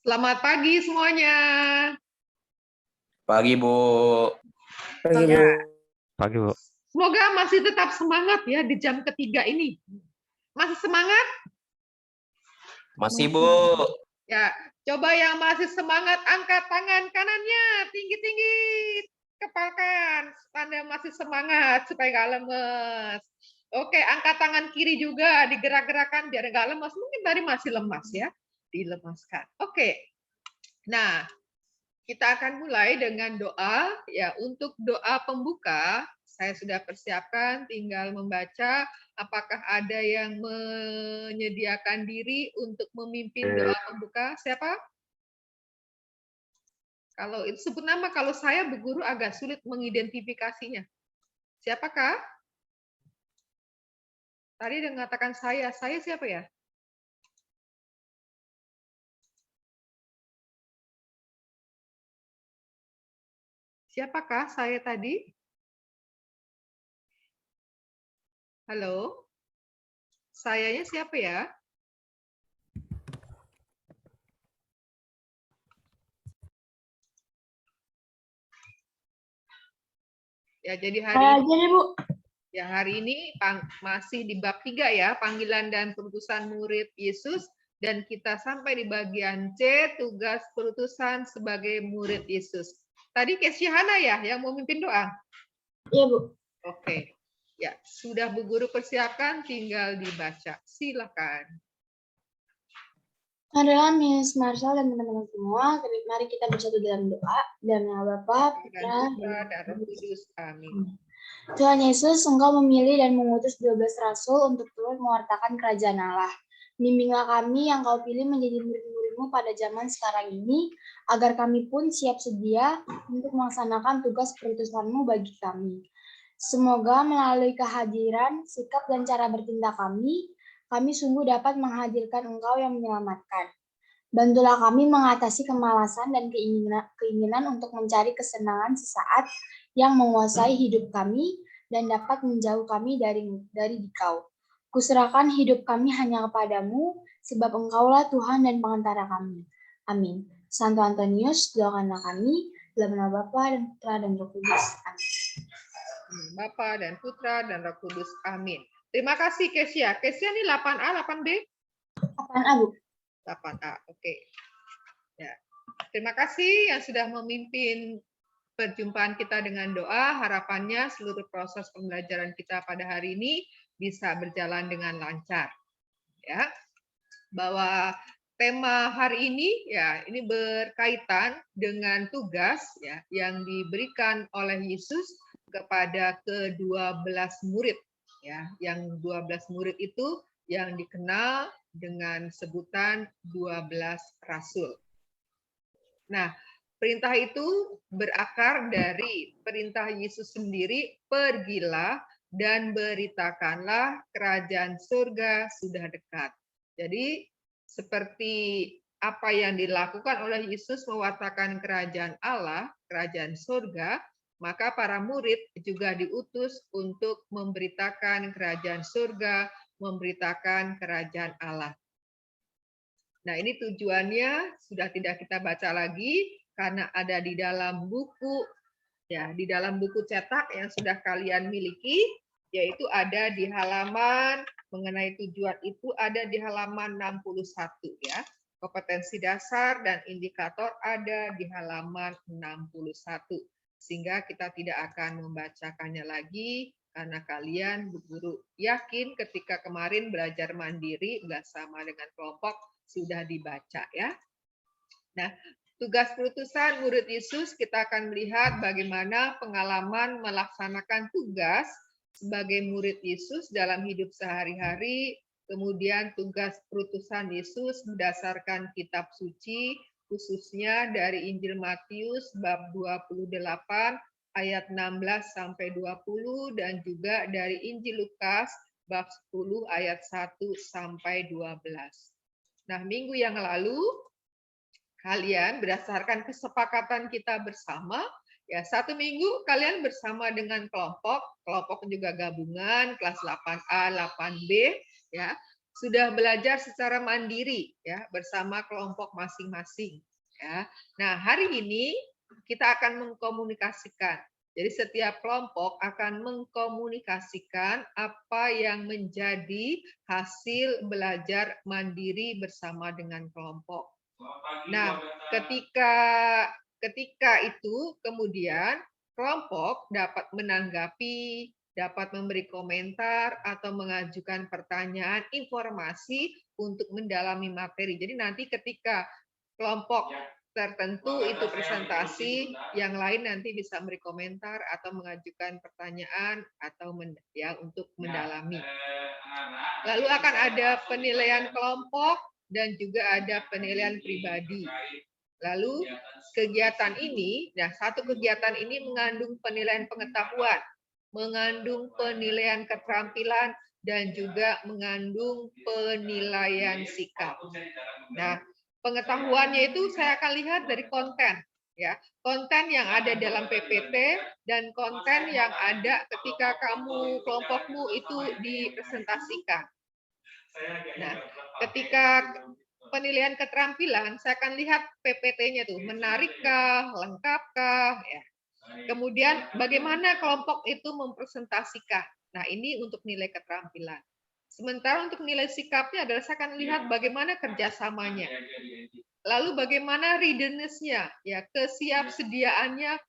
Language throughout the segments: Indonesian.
Selamat pagi semuanya. Pagi, Bu. Pagi, Bu. Pagi, Bu. Semoga masih tetap semangat ya di jam ketiga ini. Masih semangat? Masih, Bu. Ya, coba yang masih semangat angkat tangan kanannya tinggi-tinggi. Kepalkan, tanda masih semangat supaya nggak lemes. Oke, angkat tangan kiri juga digerak-gerakan biar nggak lemes. Mungkin tadi masih lemas ya, dilemaskan. Oke. Nah, kita akan mulai dengan doa ya. Untuk doa pembuka saya sudah persiapkan, tinggal membaca. Apakah ada yang menyediakan diri untuk memimpin doa pembuka? Siapa? Kalau itu sebut nama, kalau saya Bu Guru agak sulit mengidentifikasinya. Siapakah? Tadi dia mengatakan saya siapa ya? Siapakah saya tadi? Halo? Sayanya siapa ya? Ya, jadi hari ini, aja deh, Bu. ya, hari ini masih di bab 3 ya, panggilan dan perutusan murid Yesus, dan kita sampai di bagian C, tugas perutusan sebagai murid Yesus. Tadi Kesyahana ya yang mau mimpin doa? Iya, Bu. Oke. Ya, sudah Bu Guru persiapkan, tinggal dibaca. Silakan. Adalah Miss Marshall dan teman-teman semua, mari kita bersatu dalam doa. Dalam nama Bapa, Putra, Dan Roh Kudus. Amin. Tuhan Yesus, Engkau memilih dan mengutus 12 rasul untuk turut mewartakan kerajaan Allah. Bimbinglah kami yang Kau pilih menjadi murid-murid-Mu pada zaman sekarang ini, agar kami pun siap sedia untuk melaksanakan tugas perutusan-Mu bagi kami. Semoga melalui kehadiran, sikap, dan cara bertindak kami sungguh dapat menghadirkan Engkau yang menyelamatkan. Bantulah kami mengatasi kemalasan dan keinginan untuk mencari kesenangan sesaat yang menguasai hidup kami dan dapat menjauh kami dari Dikau. Kuserahkan hidup kami hanya kepadamu, sebab Engkaulah Tuhan dan pengantara kami. Amin. Santo Antonius, doakanlah kami, dalam nama Bapa dan Putra dan Roh Kudus. Amin. Bapa dan Putra dan Roh Kudus. Amin. Terima kasih Kesya. Kesya ini 8A, 8B? 8A, Bu. 8A, oke. Ya. Terima kasih yang sudah memimpin perjumpaan kita dengan doa. Harapannya seluruh proses pembelajaran kita pada hari ini bisa berjalan dengan lancar. Ya. Bahwa tema hari ini ya ini berkaitan dengan tugas ya yang diberikan oleh Yesus kepada ke-12 murid ya. Yang 12 murid itu yang dikenal dengan sebutan 12 rasul. Nah, perintah itu berakar dari perintah Yesus sendiri, pergilah dan beritakanlah kerajaan surga sudah dekat. Jadi, seperti apa yang dilakukan oleh Yesus mewartakan kerajaan Allah, kerajaan surga, maka para murid juga diutus untuk memberitakan kerajaan surga, memberitakan kerajaan Allah. Nah, ini tujuannya sudah tidak kita baca lagi karena ada di dalam buku ya, di dalam buku cetak yang sudah kalian miliki, yaitu ada di halaman mengenai tujuan itu ada di halaman 61 ya. Kompetensi dasar dan indikator ada di halaman 61. Sehingga kita tidak akan membacakannya lagi karena kalian guru yakin ketika kemarin belajar mandiri bersama dengan kelompok sudah dibaca ya. Nah, tugas perutusan murid Yesus kita akan melihat bagaimana pengalaman melaksanakan tugas sebagai murid Yesus dalam hidup sehari-hari, kemudian tugas perutusan Yesus berdasarkan kitab suci, khususnya dari Injil Matius bab 28 ayat 16 sampai 20 dan juga dari Injil Lukas bab 10 ayat 1 sampai 12. Nah, minggu yang lalu kalian berdasarkan kesepakatan kita bersama, ya 1 minggu kalian bersama dengan kelompok juga gabungan kelas 8A, 8B, ya. sudah belajar secara mandiri ya bersama kelompok masing-masing ya. Nah, hari ini kita akan mengkomunikasikan. Jadi setiap kelompok akan mengkomunikasikan apa yang menjadi hasil belajar mandiri bersama dengan kelompok. Nah, ketika itu kemudian kelompok dapat menanggapi, dapat memberi komentar atau mengajukan pertanyaan, informasi untuk mendalami materi. Jadi nanti ketika kelompok tertentu itu presentasi, yang lain nanti bisa memberi komentar atau mengajukan pertanyaan atau untuk mendalami. Lalu akan ada penilaian kelompok dan juga ada penilaian pribadi. Lalu kegiatan ini, nah satu kegiatan ini mengandung penilaian pengetahuan, mengandung penilaian keterampilan, dan juga mengandung penilaian sikap. Nah, pengetahuannya itu saya akan lihat dari konten, ya, konten yang ada dalam PPT dan konten yang ada ketika kamu kelompokmu itu dipresentasikan. Nah, ketika penilaian keterampilan, saya akan lihat PPT-nya tuh, menarikkah, lengkapkah, ya. Kemudian bagaimana kelompok itu mempresentasikan. Nah, ini untuk nilai keterampilan. Sementara untuk nilai sikapnya adalah saya akan lihat bagaimana kerjasamanya. Lalu bagaimana readiness-nya, ya, kesiapsediaannya,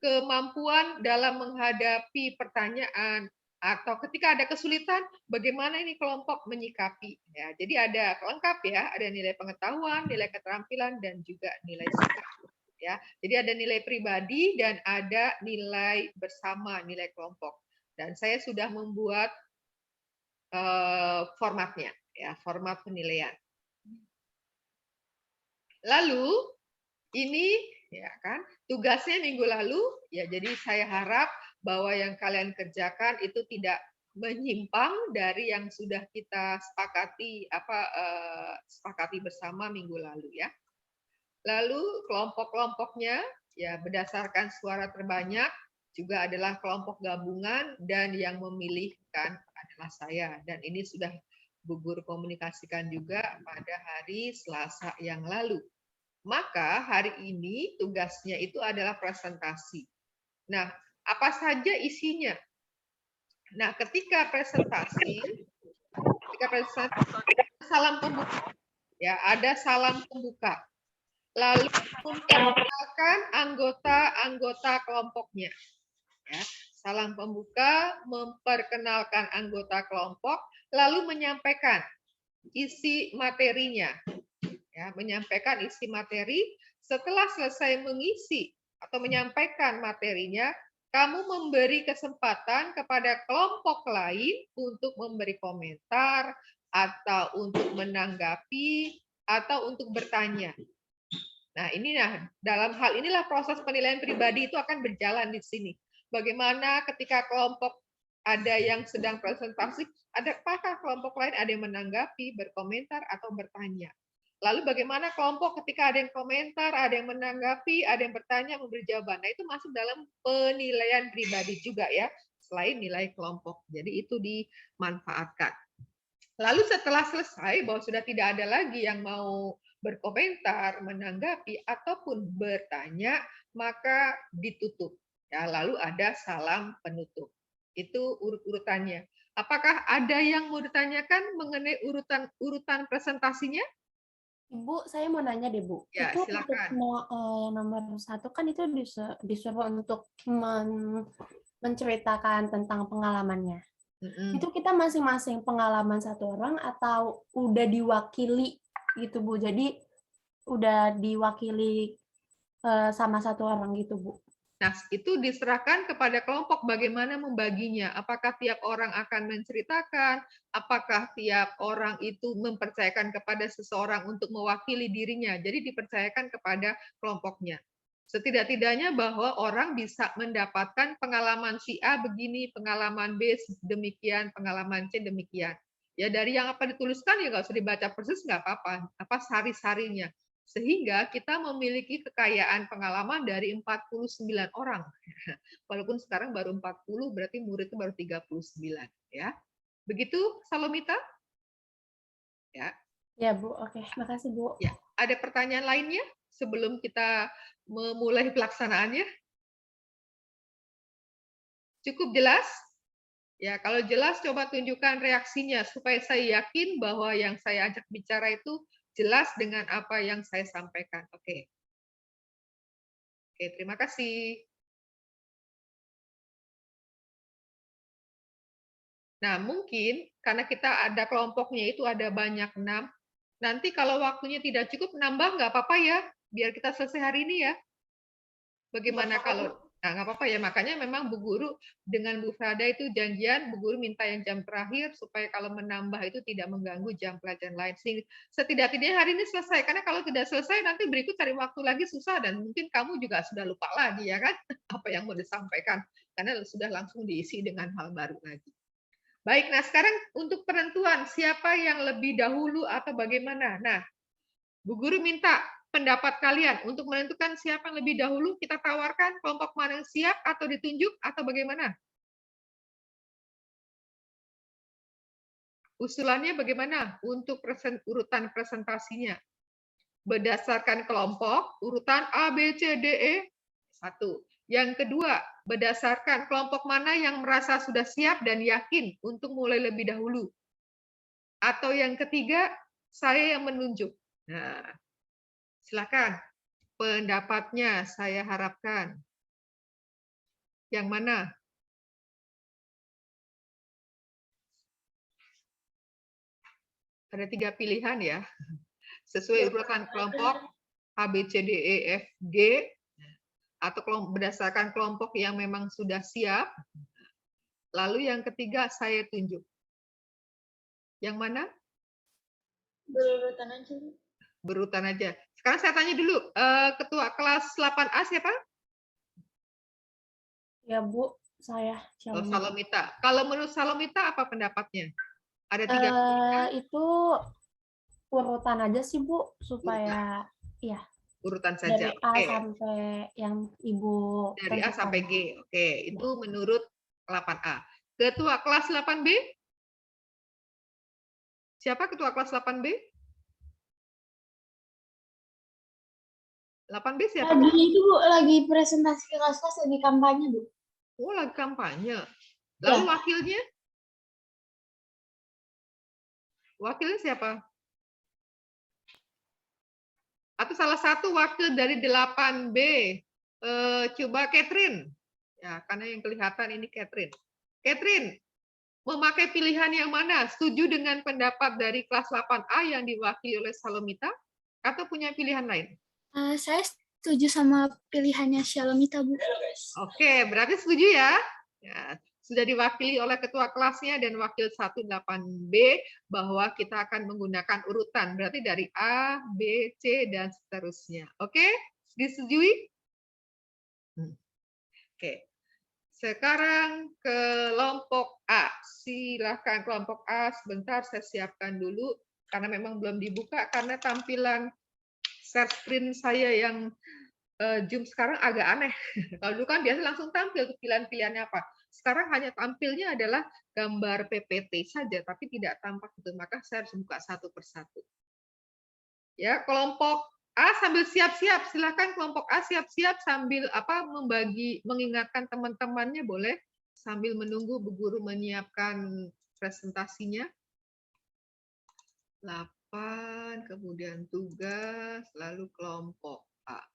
kemampuan dalam menghadapi pertanyaan, atau ketika ada kesulitan, bagaimana ini kelompok menyikapi. Ya, jadi ada lengkap ya, ada nilai pengetahuan, nilai keterampilan, dan juga nilai sikap. Ya, jadi ada nilai pribadi dan ada nilai bersama, nilai kelompok. Dan saya sudah membuat formatnya, ya, format penilaian. Lalu ini ya kan tugasnya minggu lalu, ya jadi saya harap bahwa yang kalian kerjakan itu tidak menyimpang dari yang sudah kita sepakati bersama minggu lalu ya. Lalu kelompok-kelompoknya ya berdasarkan suara terbanyak juga adalah kelompok gabungan dan yang memilihkan adalah saya, dan ini sudah gugur komunikasikan juga pada hari Selasa yang lalu. Maka hari ini tugasnya itu adalah presentasi. Nah, apa saja isinya? Nah, ketika presentasi salam pembuka. Ya, ada salam pembuka. Lalu memperkenalkan anggota-anggota kelompoknya. Ya, salam pembuka, memperkenalkan anggota kelompok, lalu menyampaikan isi materinya. Ya, menyampaikan isi materi. Setelah selesai mengisi atau menyampaikan materinya, kamu memberi kesempatan kepada kelompok lain untuk memberi komentar atau untuk menanggapi atau untuk bertanya. Nah, dalam hal inilah proses penilaian pribadi itu akan berjalan di sini. Bagaimana ketika kelompok ada yang sedang presentasi, apakah kelompok lain ada yang menanggapi, berkomentar, atau bertanya. Lalu bagaimana kelompok ketika ada yang komentar, ada yang menanggapi, ada yang bertanya, memberi jawaban. Nah, itu masuk dalam penilaian pribadi juga ya, selain nilai kelompok. Jadi itu dimanfaatkan. Lalu setelah selesai, bahwa sudah tidak ada lagi yang mau berkomentar, menanggapi, ataupun bertanya, maka ditutup. Ya, lalu ada salam penutup. Itu urut-urutannya. Apakah ada yang mau ditanyakan mengenai urutan presentasinya? Ibu, saya mau nanya deh, Bu. Ya, Itu silakan. yang nomor 1 kan itu disuruh untuk menceritakan tentang pengalamannya. Itu kita masing-masing pengalaman satu orang atau udah diwakili gitu, Bu? Jadi udah diwakili sama satu orang gitu, Bu? Nah, itu diserahkan kepada kelompok bagaimana membaginya. Apakah tiap orang akan menceritakan, apakah tiap orang itu mempercayakan kepada seseorang untuk mewakili dirinya. Jadi dipercayakan kepada kelompoknya. Setidak-tidaknya bahwa orang bisa mendapatkan pengalaman si A begini, pengalaman B demikian, pengalaman C demikian. Ya dari yang apa dituliskan ya nggak usah dibaca persis, nggak apa-apa, apa sari-sarinya. Sehingga kita memiliki kekayaan pengalaman dari 49 orang. Walaupun sekarang baru 40, berarti muridnya baru 39. Ya. Begitu, Salomita? Ya. Ya, Bu. Oke, makasih, Bu. Ya, ada pertanyaan lainnya sebelum kita memulai pelaksanaannya? Cukup jelas? Ya, kalau jelas coba tunjukkan reaksinya supaya saya yakin bahwa yang saya ajak bicara itu jelas dengan apa yang saya sampaikan. Oke. Oke, terima kasih. Nah, mungkin karena kita ada kelompoknya itu ada banyak 6, nanti kalau waktunya tidak cukup nambah nggak apa-apa ya, biar kita selesai hari ini ya. Bagaimana kalau nggak apa-apa ya, makanya memang Bu Guru dengan Bu Frada itu janjian, Bu Guru minta yang jam terakhir supaya kalau menambah itu tidak mengganggu jam pelajaran lain. Setidak-tidaknya hari ini selesai, karena kalau tidak selesai nanti berikut cari waktu lagi susah dan mungkin kamu juga sudah lupa lagi ya kan, apa yang mau disampaikan, karena sudah langsung diisi dengan hal baru lagi. Baik, nah sekarang untuk penentuan siapa yang lebih dahulu atau bagaimana. Nah, Bu Guru minta pendapat kalian untuk menentukan siapa yang lebih dahulu, kita tawarkan kelompok mana yang siap atau ditunjuk atau bagaimana? Usulannya bagaimana untuk urutan presentasinya? Berdasarkan kelompok, urutan A, B, C, D, E, 1. Yang kedua, berdasarkan kelompok mana yang merasa sudah siap dan yakin untuk mulai lebih dahulu. Atau yang ketiga, saya yang menunjuk. Nah, silakan pendapatnya saya harapkan. Yang mana? Ada 3 pilihan ya. Sesuai urutan kelompok A, B, C, D, E, F, G, atau berdasarkan kelompok yang memang sudah siap. Lalu yang ketiga, saya tunjuk. Yang mana? Berurutan aja. Berurutan aja. Sekarang saya tanya dulu, Ketua kelas 8A siapa? Ya, Bu. Saya Oh, Shalomita. Salomita. Kalau menurut Salomita apa pendapatnya? Ada 3 pilihan. Itu urutan aja sih, Bu, supaya ya Urutan dari saja. A Oke. sampai yang Ibu Dari A tentukan. sampai G. Oke, itu menurut 8A. Ketua kelas 8B? Siapa ketua kelas 8B? 8B siapa? Lagi itu Bu, lagi presentasi ke kelas-kelas, lagi kampanye Bu. Oh, lagi kampanye. Lalu Ya. wakilnya? Wakilnya siapa? Atau salah satu wakil dari 8B? Coba Catherine. Ya, karena yang kelihatan ini Catherine. Catherine, memakai pilihan yang mana? Setuju dengan pendapat dari kelas 8A yang diwakili oleh Salomita? Atau punya pilihan lain? Saya setuju sama pilihannya Shalomita Bu. Oke, berarti setuju ya? Ya, sudah diwakili oleh ketua kelasnya dan wakil 18B bahwa kita akan menggunakan urutan. Berarti dari A, B, C, dan seterusnya. Oke, disetujui? Oke. Sekarang kelompok A. Silakan kelompok A, sebentar saya siapkan dulu karena memang belum dibuka karena tampilan share screen saya yang Zoom sekarang agak aneh. Kalau dulu kan biasa langsung tampil pilihan-pilihannya apa. Sekarang hanya tampilnya adalah gambar PPT saja, tapi tidak tampak itu. Maka saya harus buka satu persatu. Ya, kelompok A sambil siap-siap. Silakan kelompok A siap-siap sambil mengingatkan teman-temannya boleh sambil menunggu Bu Guru menyiapkan presentasinya. 8, kemudian tugas, lalu kelompok A.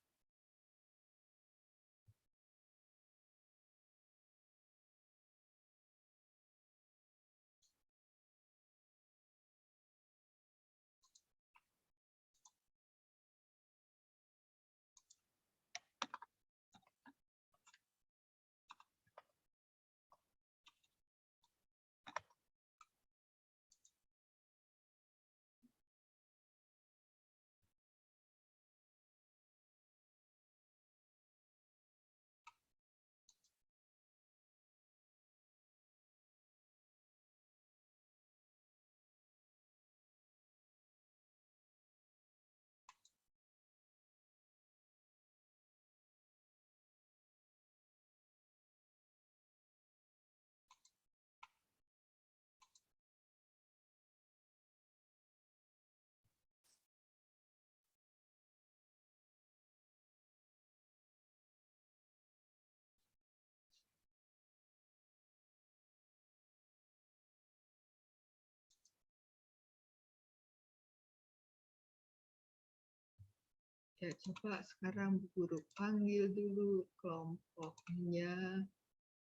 Ya, coba sekarang Bu Guru panggil dulu kelompoknya.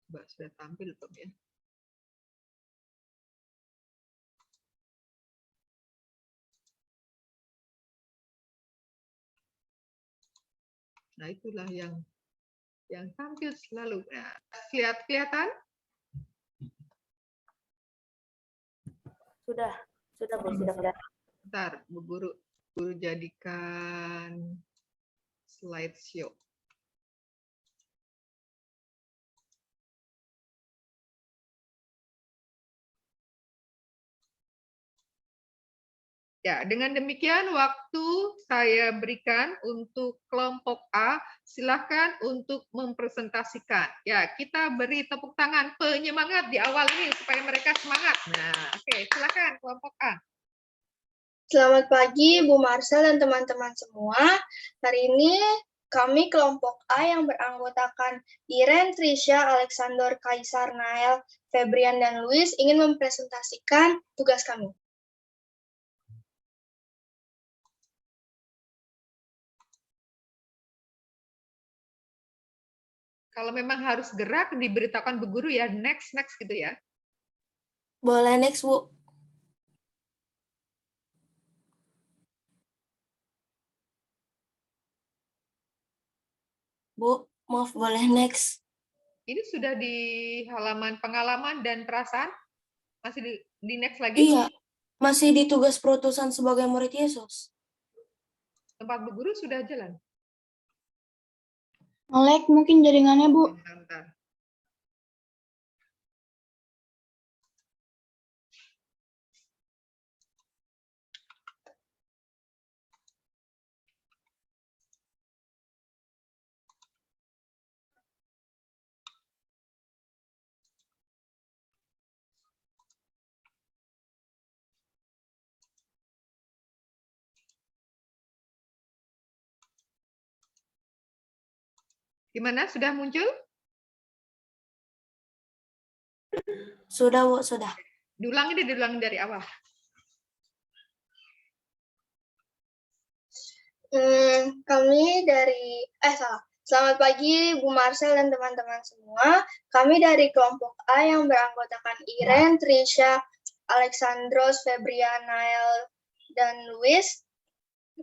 Coba sudah tampil belum ya? Nah, itulah yang tampil selalu. Nah, kelihatan? Sudah Bu, sudah. Bentar, Bu Guru jadikan slideshow. Ya, dengan demikian waktu saya berikan untuk kelompok A, silakan untuk mempresentasikan. Ya, kita beri tepuk tangan penyemangat di awal ini supaya mereka semangat. Nah, oke, silakan kelompok A. Selamat pagi Bu Marcel dan teman-teman semua. Hari ini kami kelompok A yang beranggotakan Iren, Trisha, Alexander, Kaisar, Nael, Febrian, dan Luis ingin mempresentasikan tugas kami. Kalau memang harus gerak, diberitakan Bu Guru ya, next gitu ya. Boleh next, Bu. Bu, maaf, boleh next. Ini sudah di halaman pengalaman dan perasaan? Masih di next lagi? Iya, masih di tugas perutusan sebagai murid Yesus. Tempat Bu Guru sudah jalan? Nge-lag mungkin jaringannya, Bu. Bentar. Gimana? Sudah muncul? Sudah, Bu, sudah. Diulangi dari awal. Selamat pagi Bu Marcel dan teman-teman semua. Kami dari kelompok A yang beranggotakan Iren, Trisha, Alexandros, Febrian, Nael, dan Luis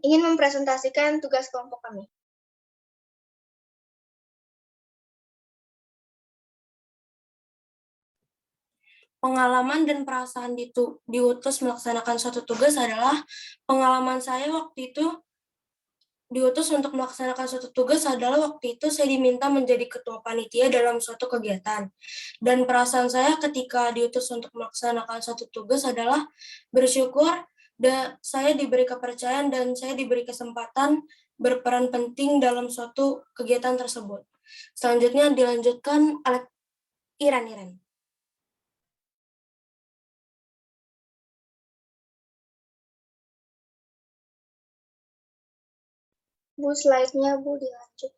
ingin mempresentasikan tugas kelompok kami. Pengalaman dan perasaan diutus melaksanakan suatu tugas adalah pengalaman saya waktu itu diutus untuk melaksanakan suatu tugas adalah waktu itu saya diminta menjadi ketua panitia dalam suatu kegiatan. Dan perasaan saya ketika diutus untuk melaksanakan suatu tugas adalah bersyukur dan saya diberi kepercayaan dan saya diberi kesempatan berperan penting dalam suatu kegiatan tersebut. Selanjutnya dilanjutkan oleh Iren. Bu, slide-nya Bu dilanjut.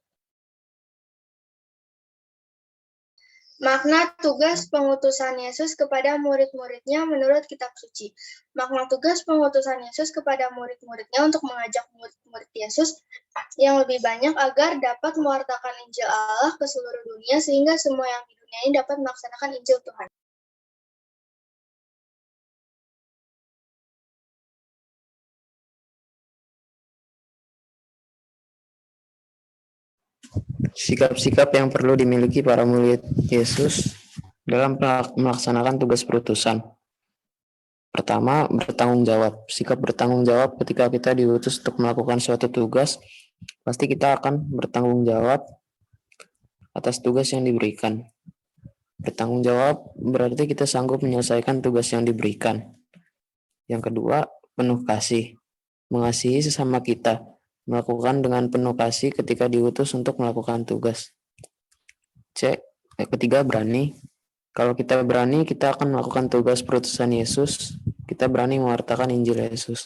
Makna tugas pengutusan Yesus kepada murid-muridnya menurut kitab suci. Makna tugas pengutusan Yesus kepada murid-muridnya untuk mengajak murid-murid Yesus yang lebih banyak agar dapat mewartakan Injil Allah ke seluruh dunia sehingga semua yang di dunia ini dapat melaksanakan Injil Tuhan. Sikap-sikap yang perlu dimiliki para murid Yesus dalam melaksanakan tugas perutusan. Pertama, bertanggung jawab. Sikap bertanggung jawab ketika kita diutus untuk melakukan suatu tugas, pasti kita akan bertanggung jawab atas tugas yang diberikan. Bertanggung jawab berarti kita sanggup menyelesaikan tugas yang diberikan. Yang kedua, penuh kasih. Mengasihi sesama kita. Melakukan dengan penuh kasih ketika diutus untuk melakukan tugas. Ketiga, berani. Kalau kita berani, kita akan melakukan tugas perutusan Yesus. Kita berani mewartakan Injil Yesus.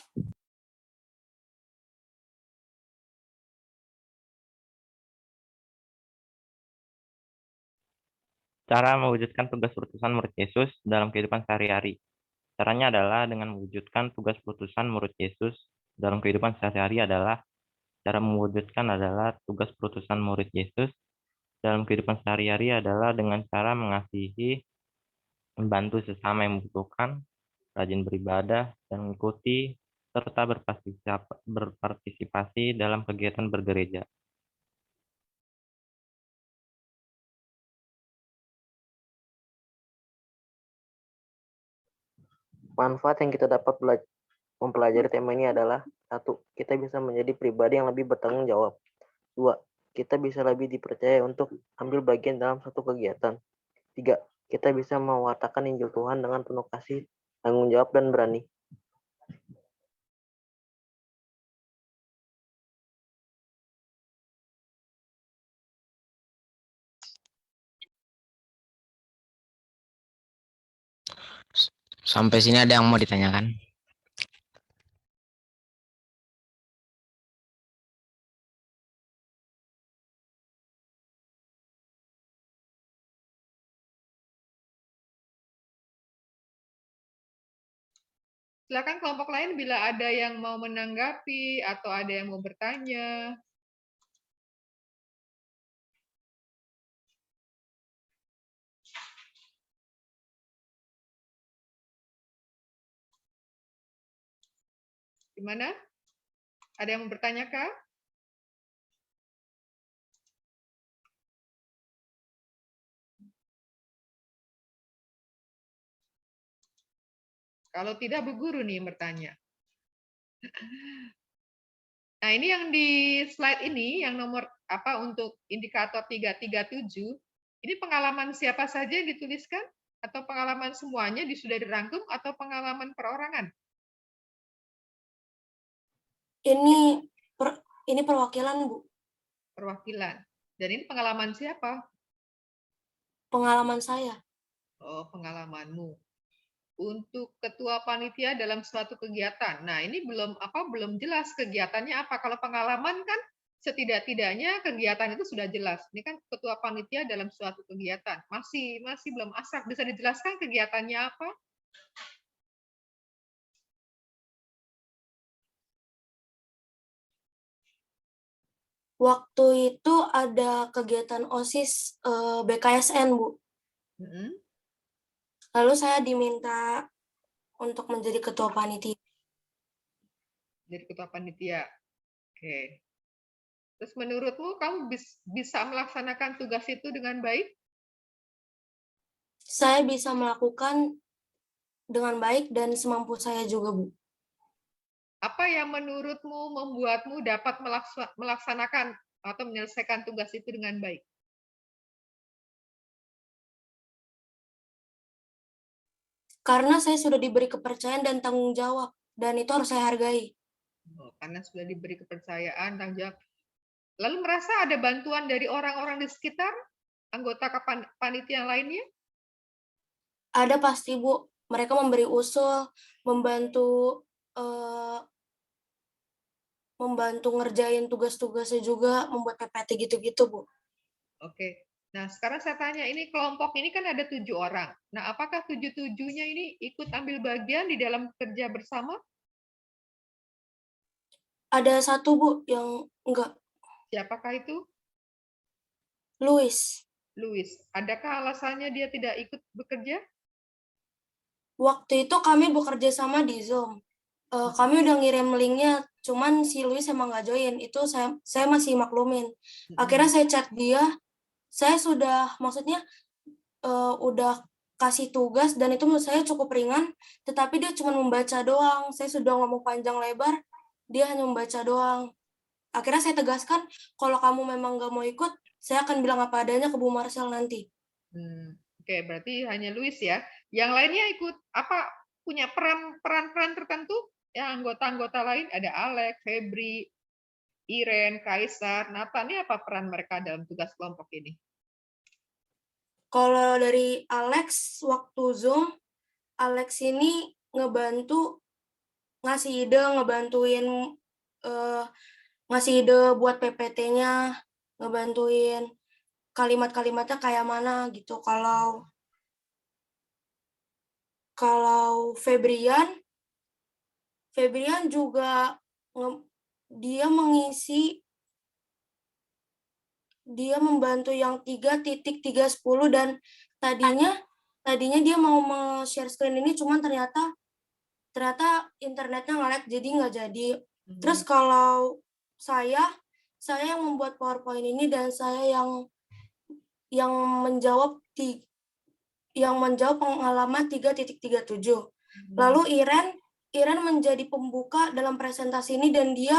Cara mewujudkan tugas perutusan murid Yesus dalam kehidupan sehari-hari. Caranya adalah dengan mewujudkan tugas perutusan murid Yesus dalam kehidupan sehari-hari adalah Cara mewujudkan adalah tugas perutusan murid Yesus dalam kehidupan sehari-hari adalah dengan cara mengasihi, membantu sesama yang membutuhkan, rajin beribadah, dan mengikuti serta berpartisipasi dalam kegiatan bergereja. Manfaat yang kita dapat mempelajari tema ini adalah: 1. Kita bisa menjadi pribadi yang lebih bertanggung jawab. 2. Kita bisa lebih dipercaya untuk ambil bagian dalam satu kegiatan. 3. Kita bisa mewartakan Injil Tuhan dengan penuh kasih, tanggung jawab, dan berani. Sampai sini ada yang mau ditanyakan? Silakan kelompok lain bila ada yang mau menanggapi atau ada yang mau bertanya. Gimana? Ada yang mau bertanya kah? Kalau tidak, Bu Guru nih yang bertanya. Nah, ini yang di slide ini, yang nomor untuk indikator 337, ini pengalaman siapa saja yang dituliskan? Atau pengalaman semuanya sudah dirangkum atau pengalaman perorangan? Ini perwakilan, Bu. Perwakilan. Dan ini pengalaman siapa? Pengalaman saya. Oh, pengalamanmu. Untuk ketua panitia dalam suatu kegiatan. Nah, ini belum jelas kegiatannya apa. Kalau pengalaman kan setidak-tidaknya kegiatan itu sudah jelas. Ini kan ketua panitia dalam suatu kegiatan. Masih belum abstrak. Bisa dijelaskan kegiatannya apa? Waktu itu ada kegiatan OSIS BKSN, Bu. Lalu saya diminta untuk menjadi ketua panitia. Jadi ketua panitia. Oke. Terus menurutmu kamu bisa melaksanakan tugas itu dengan baik? Saya bisa melakukan dengan baik dan semampu saya juga, Bu. Apa yang menurutmu membuatmu dapat melaksanakan atau menyelesaikan tugas itu dengan baik? Karena saya sudah diberi kepercayaan dan tanggung jawab, dan itu harus saya hargai. Karena sudah diberi kepercayaan, tanggung jawab. Lalu merasa ada bantuan dari orang-orang di sekitar, anggota panitia yang lainnya? Ada pasti, Bu. Mereka memberi usul, membantu ngerjain tugas-tugasnya juga, membuat PPT gitu-gitu, Bu. Oke. Nah, sekarang saya tanya, ini kelompok ini kan ada 7 orang. Nah, apakah 7-7-nya ini ikut ambil bagian di dalam kerja bersama? Ada satu, Bu, yang enggak. Siapakah itu? Louis. Adakah alasannya dia tidak ikut bekerja? Waktu itu kami bekerja sama di Zoom. Kami udah ngirim linknya, cuman si Louis emang nggak join. Itu saya masih maklumin. Akhirnya saya chat dia, saya sudah, maksudnya udah kasih tugas, dan itu menurut saya cukup ringan, tetapi dia cuma membaca doang. Saya sudah ngomong panjang lebar, dia hanya membaca doang. Akhirnya saya tegaskan, kalau kamu memang nggak mau ikut, saya akan bilang apa adanya ke Bu Marcel nanti. Oke, berarti hanya Louis ya. Yang lainnya ikut punya peran tertentu? Yang anggota-anggota lain ada Alex, Febri, Iren, Kaisar, Nathan. Ini apa peran mereka dalam tugas kelompok ini? Kalau dari Alex, waktu Zoom, Alex ini ngebantu ngasih ide, ngasih ide buat PPT-nya, ngebantuin kalimat-kalimatnya kayak mana gitu. Kalau Febrian juga dia membantu yang 3.310 dan tadinya dia mau share screen ini cuman ternyata internetnya nge-lag jadi nggak jadi. Terus kalau saya yang membuat PowerPoint ini dan saya yang menjawab pengalaman 3.37. Lalu Iren menjadi pembuka dalam presentasi ini dan dia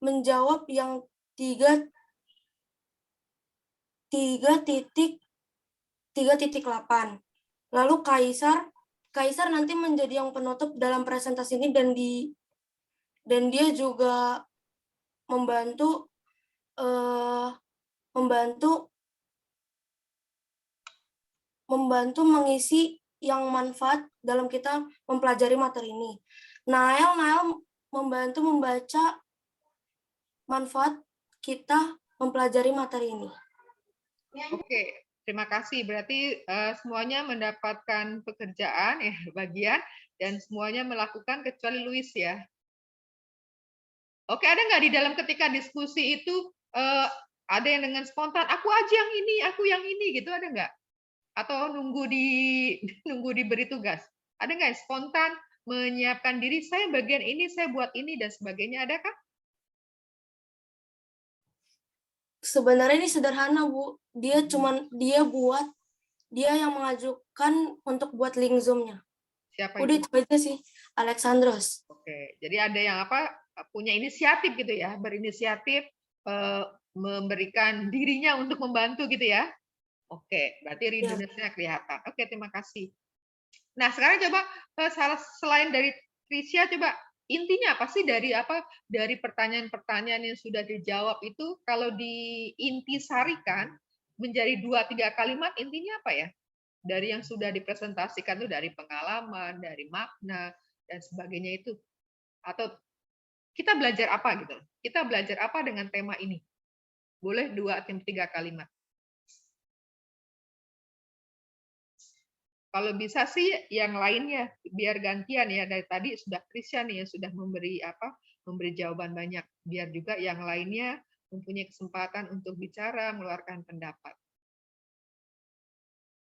menjawab yang 3.8. Lalu Kaisar nanti menjadi yang penutup dalam presentasi ini dan dia juga membantu mengisi yang manfaat dalam kita mempelajari materi ini. Nael membantu membaca manfaat kita mempelajari materi ini. Oke, terima kasih. Berarti semuanya mendapatkan pekerjaan bagian dan semuanya melakukan kecuali Luis ya. Oke, ada nggak di dalam ketika diskusi itu ada yang dengan spontan, aku aja yang ini, aku yang ini gitu, ada nggak? Atau nunggu diberi tugas? Ada nggak yang spontan menyiapkan diri, saya bagian ini, saya buat ini dan sebagainya, ada kah? Sebenarnya ini sederhana, Bu. Dia yang mengajukan untuk buat link Zoom-nya. Siapa Udah itu? itu aja sih, Alexandros. Oke, jadi ada yang punya inisiatif gitu ya, berinisiatif memberikan dirinya untuk membantu gitu ya. Oke, berarti rindunya kelihatan. Oke, terima kasih. Nah, sekarang coba selain dari Trisha, coba intinya apa sih dari pertanyaan-pertanyaan yang sudah dijawab itu kalau diintisarikan menjadi 2-3 kalimat, intinya apa ya? Dari yang sudah dipresentasikan itu dari pengalaman, dari makna dan sebagainya itu. Atau kita belajar apa gitu? Kita belajar apa dengan tema ini? Boleh 2-3 kalimat. Kalau bisa sih yang lainnya biar gantian ya, dari tadi sudah Krisya nih yang sudah memberi jawaban banyak, biar juga yang lainnya mempunyai kesempatan untuk bicara, mengeluarkan pendapat.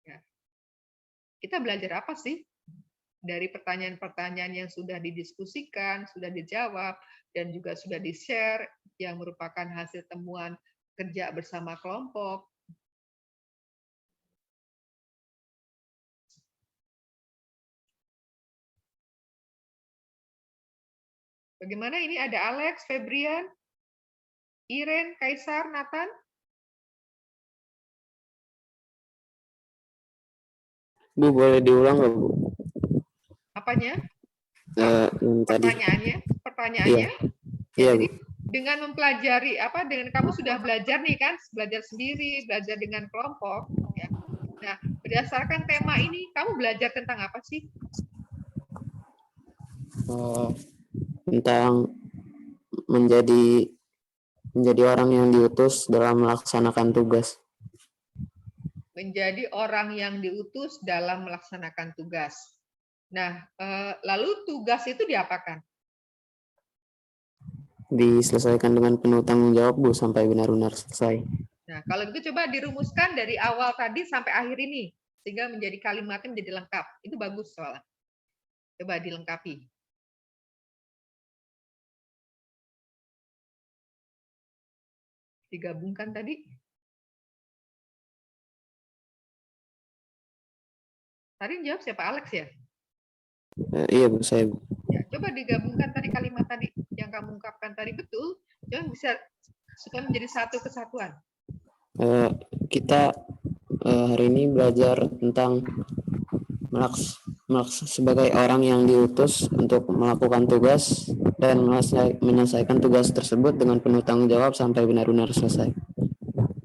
Ya. Kita belajar apa sih dari pertanyaan-pertanyaan yang sudah didiskusikan, sudah dijawab dan juga sudah di-share yang merupakan hasil temuan kerja bersama kelompok. Bagaimana ini ada Alex, Febrian, Iren, Kaisar, Nathan? Bu, boleh diulang nggak, Bu? Apanya? Yang tadi. Pertanyaannya? Iya, Jadi Bu. dengan mempelajari dengan kamu sudah belajar nih kan, belajar sendiri, belajar dengan kelompok. Ya. Nah, berdasarkan tema ini, kamu belajar tentang apa sih? Tentang menjadi orang yang diutus dalam melaksanakan tugas. Menjadi orang yang diutus dalam melaksanakan tugas. Nah, lalu tugas itu diapakan? Diselesaikan dengan penuh tanggung jawab, Bu, sampai benar-benar selesai. Nah, kalau gitu coba dirumuskan dari awal tadi sampai akhir ini, sehingga menjadi kalimatnya menjadi lengkap. Itu bagus soalnya. Coba dilengkapi. Digabungkan tadi. Tadi jawab siapa? Alex ya? Iya, Bu, saya, Bu. Ya, coba digabungkan tadi kalimat tadi yang kamu ungkapkan tadi betul, coba bisa supaya menjadi satu kesatuan. Kita hari ini belajar tentang sebagai orang yang diutus untuk melakukan tugas dan menyelesaikan tugas tersebut dengan penuh tanggung jawab sampai benar-benar selesai.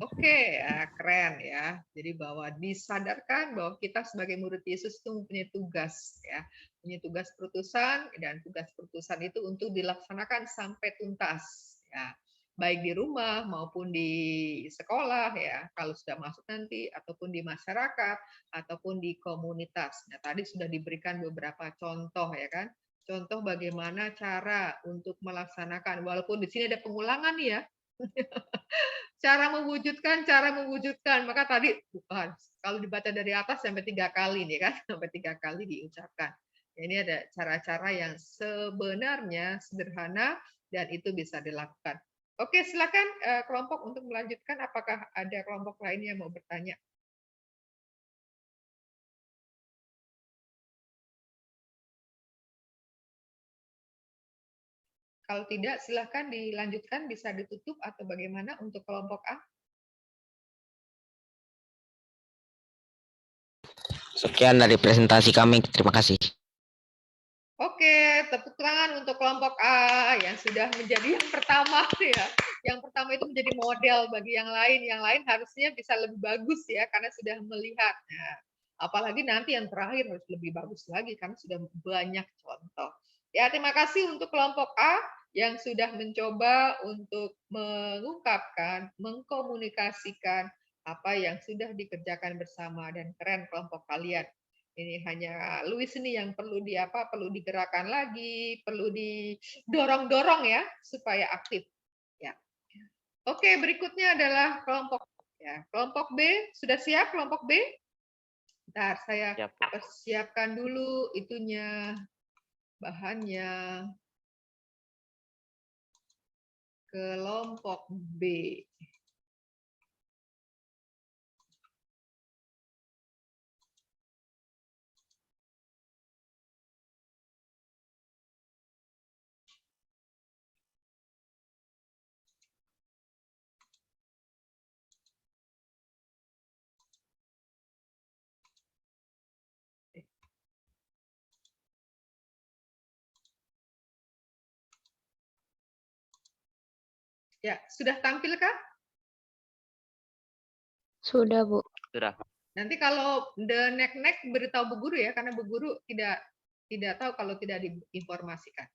Oke, ya, keren ya. Jadi bahwa disadarkan bahwa kita sebagai murid Yesus itu mempunyai tugas ya, punya tugas perutusan dan tugas perutusan itu untuk dilaksanakan sampai tuntas ya. Baik di rumah maupun di sekolah ya, kalau sudah masuk nanti ataupun di masyarakat ataupun di komunitas. Nah, tadi sudah diberikan beberapa contoh ya kan. contoh bagaimana cara untuk melaksanakan, walaupun di sini ada pengulangan ya. Cara mewujudkan. Maka tadi bukan, kalau dibaca dari atas sampai 3 kali nih kan, sampai 3 kali diucapkan. Ini ada cara-cara yang sebenarnya sederhana dan itu bisa dilakukan. Oke, silakan kelompok untuk melanjutkan. Apakah ada kelompok lain yang mau bertanya? Kalau tidak, silakan dilanjutkan, bisa ditutup atau bagaimana untuk kelompok A? Sekian dari presentasi kami. Terima kasih. Oke, tepuk tangan untuk kelompok A yang sudah menjadi yang pertama ya. Yang pertama itu menjadi model bagi yang lain. Yang lain harusnya bisa lebih bagus ya karena sudah melihat. Nah, apalagi nanti yang terakhir harus lebih bagus lagi karena sudah banyak contoh. Ya, terima kasih untuk kelompok A yang sudah mencoba untuk mengungkapkan, mengkomunikasikan apa yang sudah dikerjakan bersama dan keren kelompok kalian. Ini hanya Louis ini yang perlu perlu digerakkan lagi, perlu didorong-dorong ya supaya aktif. Ya. Oke, berikutnya adalah kelompok B. Sudah siap kelompok B? Bentar, saya persiapkan dulu itunya, bahannya. Kelompok B. Ya, sudah tampilkah? Sudah, Bu. Sudah. Nanti kalau the next beritahu Bu Guru ya, karena Bu Guru tidak tahu kalau tidak diinformasikan.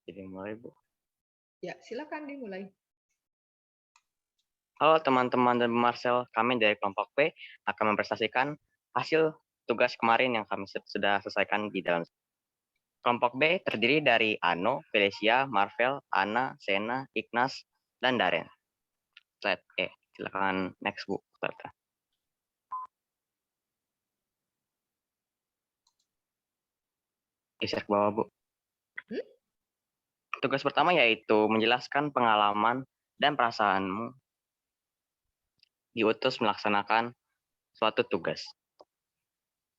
Jadi mulai, Bu. Ya, silakan dimulai. Halo teman-teman dan Bu Marcel, kami dari kelompok P akan mempresentasikan hasil tugas kemarin yang kami sudah selesaikan di dalam. Kelompok B terdiri dari Ano, Felicia, Marvel, Ana, Sena, Ignas, dan Daren. Slide E. Silakan next, Bu. Slide. Geser ke bawah, Bu. Tugas pertama yaitu menjelaskan pengalaman dan perasaanmu diutus melaksanakan suatu tugas.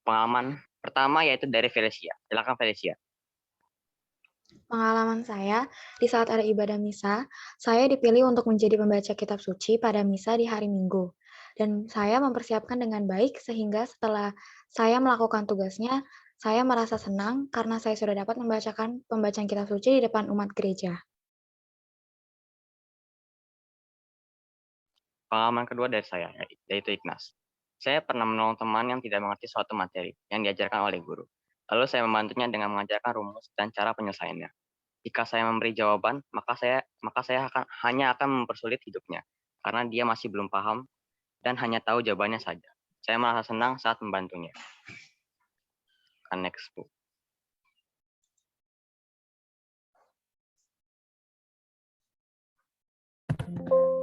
Pengalaman pertama yaitu dari Felicia. Silakan Felicia. Pengalaman saya, di saat ada ibadah misa, saya dipilih untuk menjadi pembaca kitab suci pada misa di hari Minggu. Dan saya mempersiapkan dengan baik sehingga setelah saya melakukan tugasnya, saya merasa senang karena saya sudah dapat membacakan pembacaan kitab suci di depan umat gereja. Pengalaman kedua dari saya, yaitu Ignas. Saya pernah menolong teman yang tidak mengerti suatu materi yang diajarkan oleh guru. Lalu saya membantunya dengan mengajarkan rumus dan cara penyelesaiannya. Jika saya memberi jawaban, maka saya hanya akan mempersulit hidupnya, karena dia masih belum paham dan hanya tahu jawabannya saja. Saya merasa senang saat membantunya. Next, Bu.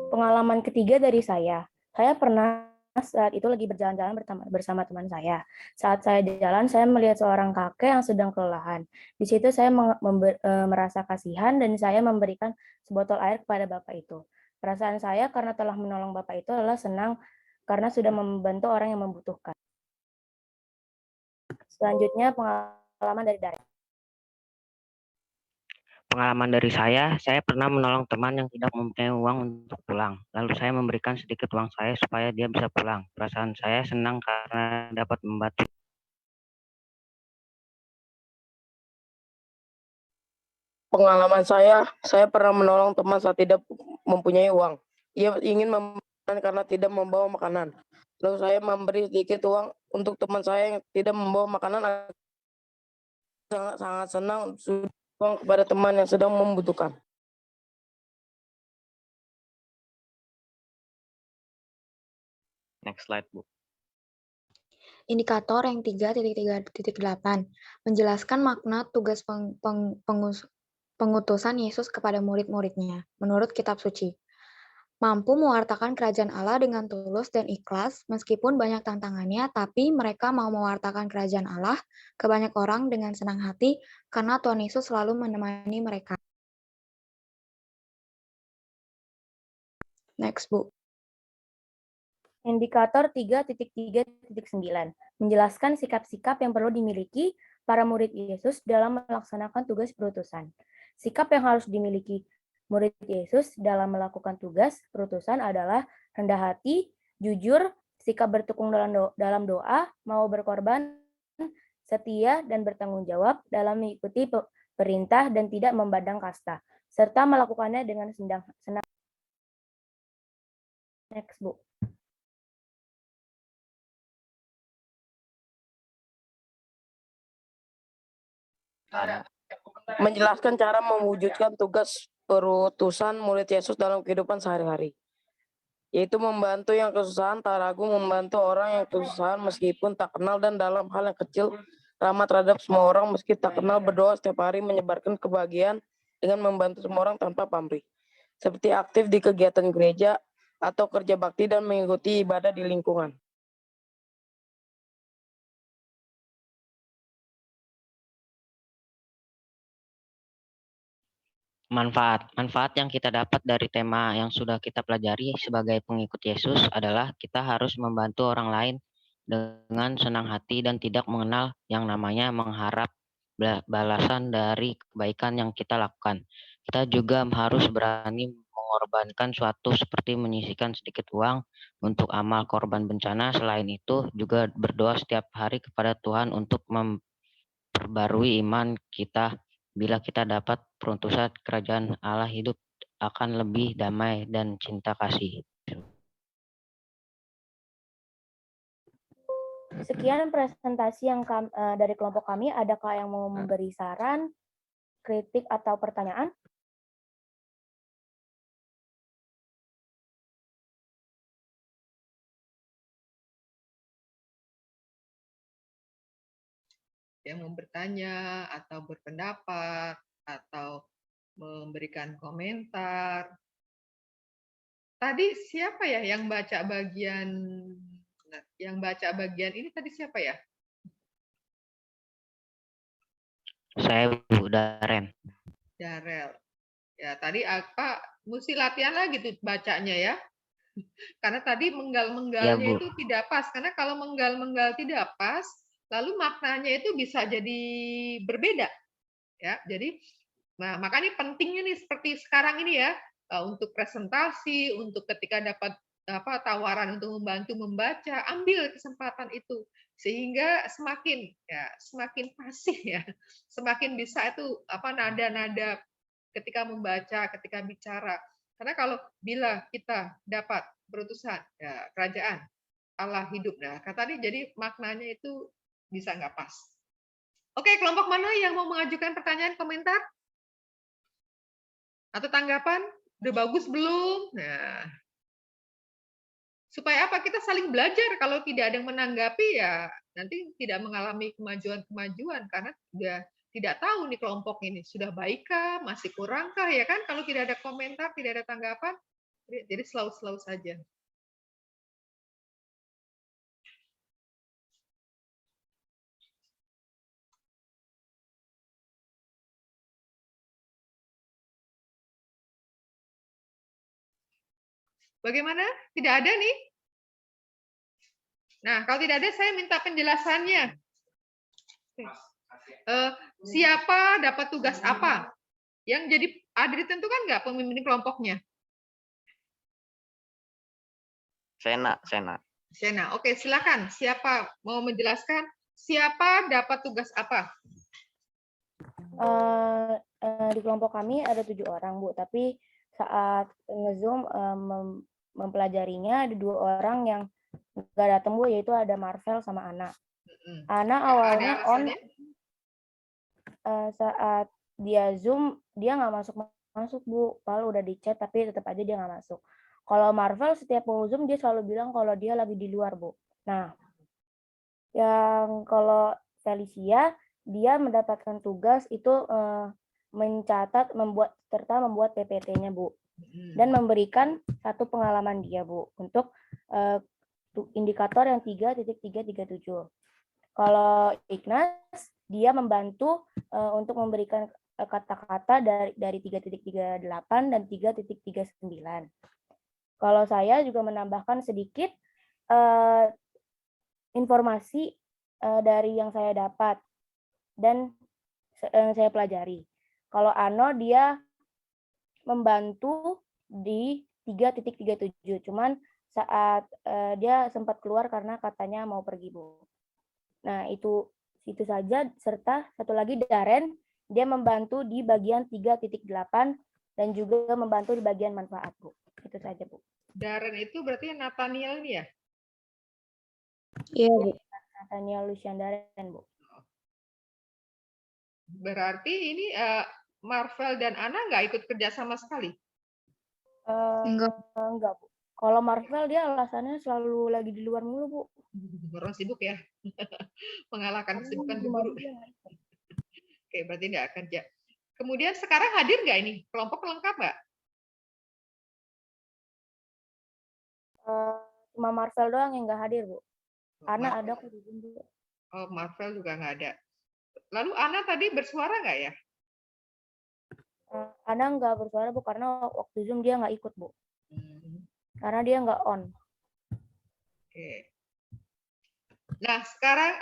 Pengalaman ketiga dari saya pernah saat itu lagi berjalan-jalan bersama teman saya. Saat saya jalan, saya melihat seorang kakek yang sedang kelelahan. Di situ saya merasa kasihan dan saya memberikan sebotol air kepada bapak itu. Perasaan saya karena telah menolong bapak itu adalah senang karena sudah membantu orang yang membutuhkan. Selanjutnya pengalaman dari Daryl. Pengalaman dari saya pernah menolong teman yang tidak mempunyai uang untuk pulang. Lalu saya memberikan sedikit uang saya supaya dia bisa pulang. Perasaan saya senang karena dapat membantu. Pengalaman saya pernah menolong teman saat tidak mempunyai uang. Ia ingin memakan karena tidak membawa makanan. Lalu saya memberi sedikit uang untuk teman saya yang tidak membawa makanan. Sangat senang uang kepada teman yang sedang membutuhkan. Next slide, Bu. Indikator yang 3.3.8 menjelaskan makna tugas pengutusan Yesus kepada murid-muridnya menurut kitab suci. Mampu mewartakan kerajaan Allah dengan tulus dan ikhlas, meskipun banyak tantangannya, tapi mereka mau mewartakan kerajaan Allah ke banyak orang dengan senang hati, karena Tuhan Yesus selalu menemani mereka. Next, Bu. Indikator 3.3.9 menjelaskan sikap-sikap yang perlu dimiliki para murid Yesus dalam melaksanakan tugas perutusan. Sikap yang harus dimiliki murid Yesus dalam melakukan tugas perutusan adalah rendah hati, jujur, sikap bertekun dalam doa, mau berkorban, setia, dan bertanggung jawab dalam mengikuti perintah dan tidak membadang kasta, serta melakukannya dengan senang. Next, Bu. Menjelaskan cara mewujudkan tugas perutusan murid Yesus dalam kehidupan sehari-hari, yaitu membantu yang kesusahan, tak ragu membantu orang yang kesusahan meskipun tak kenal, dan dalam hal yang kecil ramah terhadap semua orang meski tak kenal, berdoa setiap hari, menyebarkan kebahagiaan dengan membantu semua orang tanpa pamrih, seperti aktif di kegiatan gereja atau kerja bakti dan mengikuti ibadah di lingkungan. Manfaat yang kita dapat dari tema yang sudah kita pelajari sebagai pengikut Yesus adalah kita harus membantu orang lain dengan senang hati dan tidak mengenal yang namanya mengharap balasan dari kebaikan yang kita lakukan. Kita juga harus berani mengorbankan suatu seperti menyisihkan sedikit uang untuk amal korban bencana. Selain itu juga berdoa setiap hari kepada Tuhan untuk memperbarui iman kita. Bila kita dapat peruntusan kerajaan Allah, hidup akan lebih damai dan cinta kasih. Sekian presentasi yang dari kelompok kami. Adakah yang mau memberi saran, kritik, atau pertanyaan? Yang mau bertanya atau berpendapat atau memberikan komentar. Tadi siapa ya yang baca bagian ini tadi siapa ya? Saya Bu Daren. Darel. Ya, tadi apa mesti latihan lagi tuh bacanya ya. Karena tadi menggal-menggalnya Ya, Bu. itu tidak pas. Karena kalau menggal-menggal tidak pas, lalu maknanya itu bisa jadi berbeda. Ya, jadi makanya pentingnya nih seperti sekarang ini ya, untuk presentasi, untuk ketika dapat tawaran untuk membantu membaca, ambil kesempatan itu sehingga semakin fasih ya, semakin bisa itu nada-nada ketika membaca, ketika bicara. Karena kalau bila kita dapat perutusan kerajaan Allah hidup, nah tadi jadi maknanya itu bisa nggak pas. Oke, kelompok mana yang mau mengajukan pertanyaan, komentar? Atau tanggapan? Udah bagus belum? Nah, supaya apa? Kita saling belajar. Kalau tidak ada yang menanggapi, ya nanti tidak mengalami kemajuan-kemajuan. Karena sudah tidak tahu nih kelompok ini. Sudah baikkah? Masih kurangkah? Ya kan? Kalau tidak ada komentar, tidak ada tanggapan, jadi slow-slow saja. Bagaimana? Tidak ada nih? Nah, kalau tidak ada, saya minta penjelasannya. Siapa dapat tugas apa? Yang jadi ada ditentukan nggak pemimpin kelompoknya? Sena. Oke, silakan. Siapa mau menjelaskan? Siapa dapat tugas apa? Di kelompok kami ada 7 orang, Bu. Tapi saat nge-Zoom mempelajarinya ada 2 orang yang nggak datang, Bu, yaitu ada Marvel sama Ana. Ana awalnya saat dia Zoom, dia nggak masuk, Bu. Padahal udah di chat, tapi tetap aja dia nggak masuk. Kalau Marvel setiap mau Zoom, dia selalu bilang kalau dia lagi di luar, Bu. Nah, Yang kalau Felicia, dia mendapatkan tugas itu mencatat, serta membuat PPT-nya, Bu. Dan memberikan satu pengalaman dia, Bu, untuk indikator yang 3.337. Kalau Ignas, dia membantu untuk memberikan kata-kata dari 3.38 dan 3.39. Kalau saya juga menambahkan sedikit informasi dari yang saya dapat dan yang saya pelajari. Kalau Ano, dia membantu di 3.37, cuman saat dia sempat keluar karena katanya mau pergi, Bu. Nah, itu saja. Serta satu lagi Daren, dia membantu di bagian 3.8 dan juga membantu di bagian manfaat, Bu. Itu saja, Bu. Daren itu berarti Nathaniel nih ya? Iya, Bu. Nathaniel Lucian Daren, Bu. Berarti ini Marvel dan Ana nggak ikut kerja sama sekali? Enggak, Bu. Kalau Marvel dia alasannya selalu lagi di luar mulu, Bu. Orang sibuk ya. Mengalahkan kesibukan guru. Oke, berarti nggak kerja. Kemudian sekarang hadir nggak ini? Kelompok lengkap nggak? Cuma Marvel doang yang nggak hadir, Bu. Ana ada kok di Zoom, Bu. Oh, Marvel juga nggak ada. Lalu Ana tadi bersuara nggak ya? Ana nggak bersuara, Bu, karena waktu Zoom dia nggak ikut, Bu. Karena dia nggak on. Oke. Nah, sekarang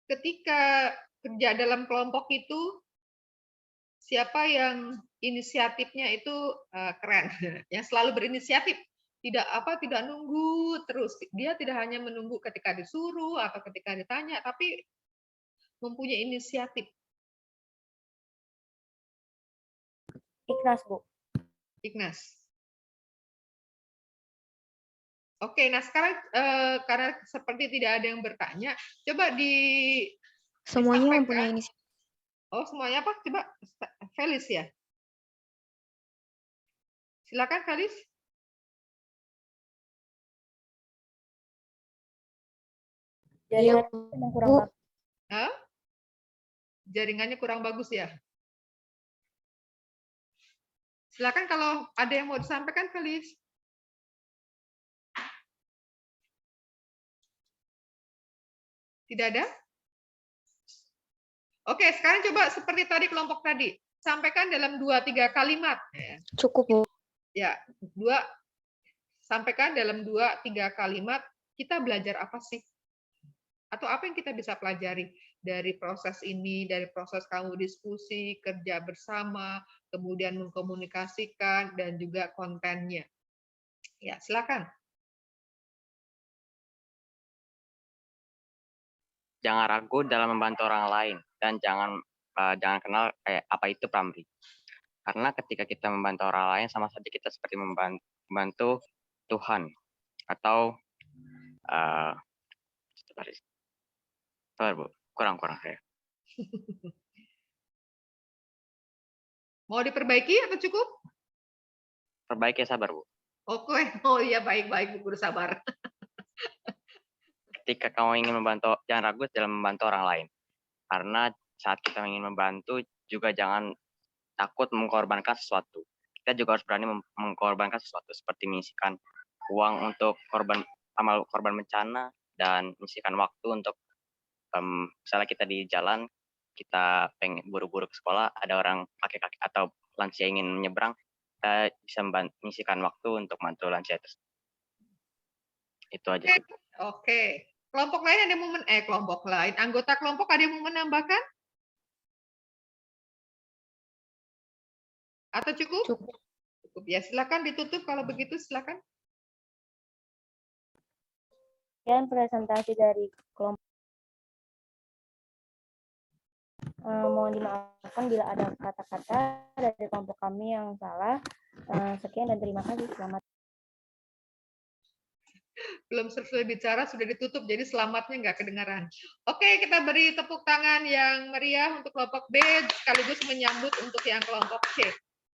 ketika kerja dalam kelompok itu, siapa yang inisiatifnya itu keren, yang selalu berinisiatif, tidak nunggu terus. Dia tidak hanya menunggu ketika disuruh atau ketika ditanya, tapi mempunyai inisiatif. Ignas, Bu. Ignas. Oke, nah sekarang karena seperti tidak ada yang bertanya, coba Semuanya disampaikan. mempunyai inisiatif. Oh, semuanya apa? Coba Felis ya. Silakan Felis. Jaringannya kurang bagus. Jaringannya kurang bagus ya. Silakan kalau ada yang mau disampaikan, Felis. Tidak ada? Oke, sekarang coba seperti tadi kelompok tadi. Sampaikan dalam 2-3 kalimat. Cukup, Bu. Ya, sampaikan dalam 2-3 kalimat, kita belajar apa sih? Atau apa yang kita bisa pelajari dari proses ini, dari proses kamu diskusi, kerja bersama, kemudian mengkomunikasikan, dan juga kontennya. Ya, silakan. Jangan ragu dalam membantu orang lain dan jangan kenal apa itu pamrih. Karena ketika kita membantu orang lain sama saja kita seperti membantu Tuhan atau Bu, kurang saya. Mau diperbaiki atau cukup? Perbaiki, sabar, Bu. Oke, oh iya baik-baik, Bu Guru, sabar. Ketika kamu ingin membantu, jangan ragu dalam membantu orang lain. Karena saat kita ingin membantu, juga jangan takut mengorbankan sesuatu. Kita juga harus berani mengorbankan sesuatu, seperti menyisihkan uang untuk amal korban bencana, dan menyisihkan waktu untuk, misalnya kita di jalan, kita pengen buru-buru ke sekolah, ada orang kakek-kakek atau lansia ingin menyeberang, kita bisa menyisihkan waktu untuk bantu lansia tersebut. Itu aja. Oke. Kelompok lain ada yang mau anggota kelompok ada yang mau menambahkan? Atau cukup? Cukup ya, silakan ditutup kalau begitu, silakan. Dan presentasi dari kelompok. Mohon dimaafkan bila ada kata-kata dari kelompok kami yang salah. Sekian dan terima kasih. Selamat. Belum selesai bicara sudah ditutup, jadi selamatnya nggak kedengaran. Oke, kita beri tepuk tangan yang meriah untuk kelompok B, sekaligus menyambut untuk yang kelompok C.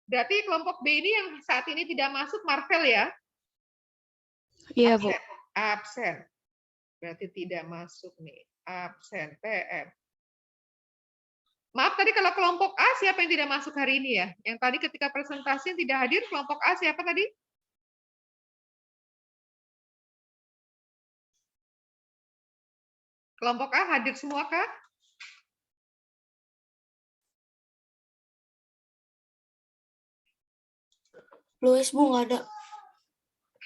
Berarti kelompok B ini yang saat ini tidak masuk Marvel ya? Iya, Bu. Absen. Berarti tidak masuk nih. Absen, PM. Maaf tadi kalau kelompok A siapa yang tidak masuk hari ini ya? Yang tadi ketika presentasi yang tidak hadir kelompok A siapa tadi? Kelompok A hadir semua kah? Luis, Bu, nggak ada.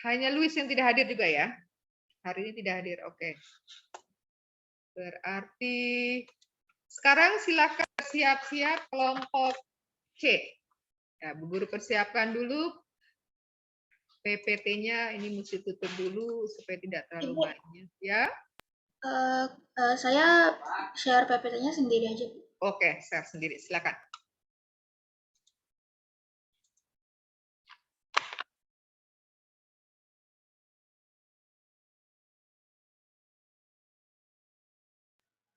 Hanya Luis yang tidak hadir juga ya? Hari ini tidak hadir, oke. Berarti sekarang silakan siap-siap kelompok C. Ya, Bu Guru persiapkan dulu PPT-nya, ini mesti tutup dulu supaya tidak terlalu Ibu. banyak. Ya, Saya share PPT-nya sendiri aja, Bu. oke, share sendiri, silakan.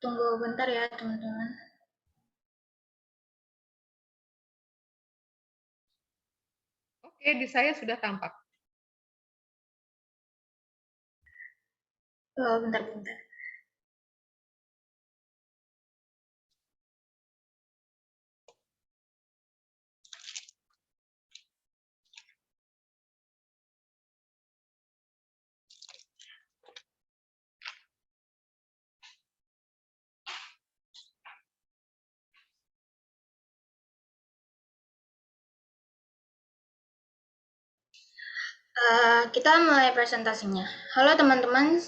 Tunggu bentar ya, teman-teman. Oke, di saya sudah tampak. Bentar. Kita mulai presentasinya. Halo teman-teman,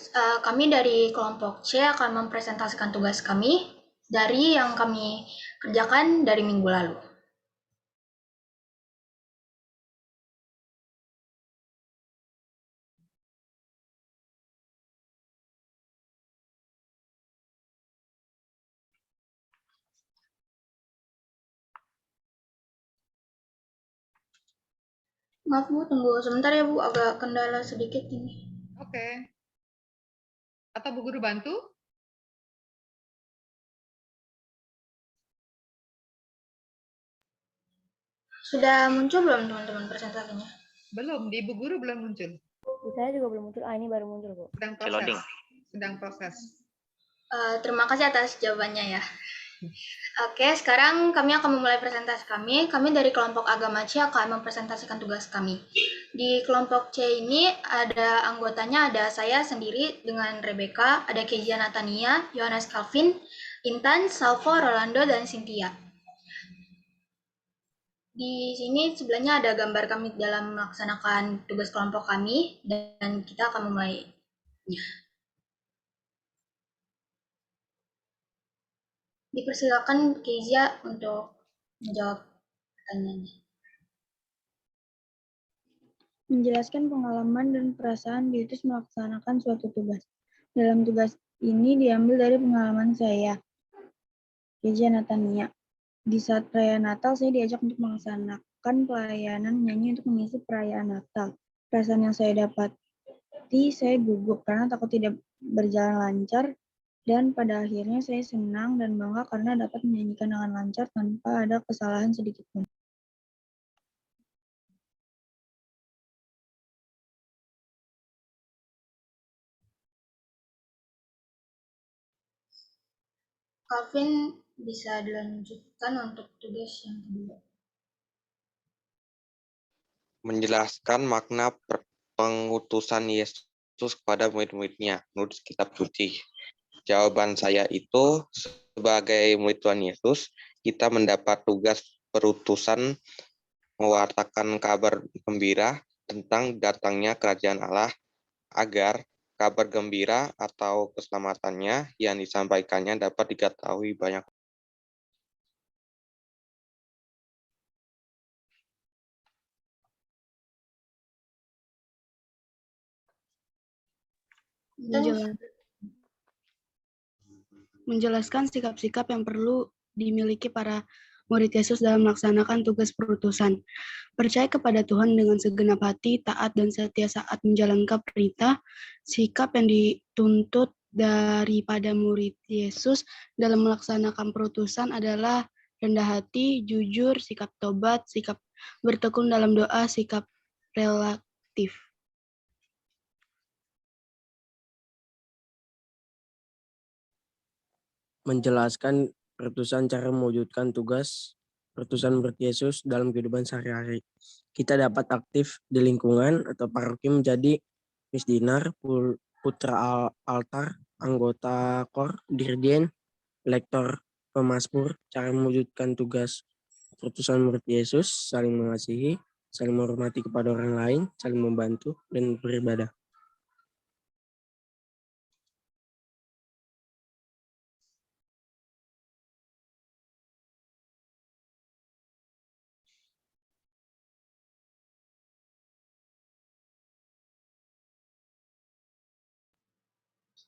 kami dari kelompok C akan mempresentasikan tugas kami dari yang kami kerjakan dari minggu lalu. Maaf Bu, tunggu sebentar ya Bu, agak kendala sedikit ini. Oke. Atau Bu Guru bantu? Sudah muncul belum teman-teman presentasinya? Belum, di Bu Guru belum muncul. Di saya juga belum muncul. Ini baru muncul, Bu. Sedang Loading. proses. Sedang proses. Terima kasih atas jawabannya ya. Oke, sekarang kami akan memulai presentasi kami. Kami dari kelompok agama C akan mempresentasikan tugas kami. Di kelompok C ini ada anggotanya, ada saya sendiri dengan Rebecca, ada Kezia Natania, Yohanes Calvin, Intan, Salvo, Rolando, dan Cynthia. Di sini sebelahnya ada gambar kami dalam melaksanakan tugas kelompok kami, dan kita akan memulainya. Dipersilakan Kezia untuk menjawab pertanyaannya. Menjelaskan pengalaman dan perasaan Beatrice melaksanakan suatu tugas. Dalam tugas ini diambil dari pengalaman saya, Kezia Natania. Di saat perayaan Natal, saya diajak untuk melaksanakan pelayanan nyanyi untuk mengisi perayaan Natal. Perasaan yang saya dapati, saya gugup karena takut tidak berjalan lancar, dan pada akhirnya saya senang dan bangga karena dapat menyanyikan dengan lancar tanpa ada kesalahan sedikit pun. Calvin bisa dilanjutkan untuk tugas yang kedua. Menjelaskan makna pengutusan Yesus kepada murid-muridnya menurut kitab suci. Jawaban saya itu, sebagai murid Tuhan Yesus, kita mendapat tugas perutusan mewartakan kabar gembira tentang datangnya kerajaan Allah, agar kabar gembira atau keselamatannya yang disampaikannya dapat diketahui banyak. Menjelaskan sikap-sikap yang perlu dimiliki para murid Yesus dalam melaksanakan tugas perutusan. Percaya kepada Tuhan dengan segenap hati, taat dan setia saat menjalankan perintah, sikap yang dituntut daripada murid Yesus dalam melaksanakan perutusan adalah rendah hati, jujur, sikap tobat, sikap bertekun dalam doa, sikap relatif. menjelaskan perutusan cara mewujudkan tugas perutusan murid Yesus dalam kehidupan sehari-hari. Kita dapat aktif di lingkungan atau paroki menjadi misdinar, putra altar, anggota kor, dirjen, lektor, pemasmur, cara mewujudkan tugas perutusan murid Yesus, saling mengasihi, saling menghormati kepada orang lain, saling membantu, dan beribadah.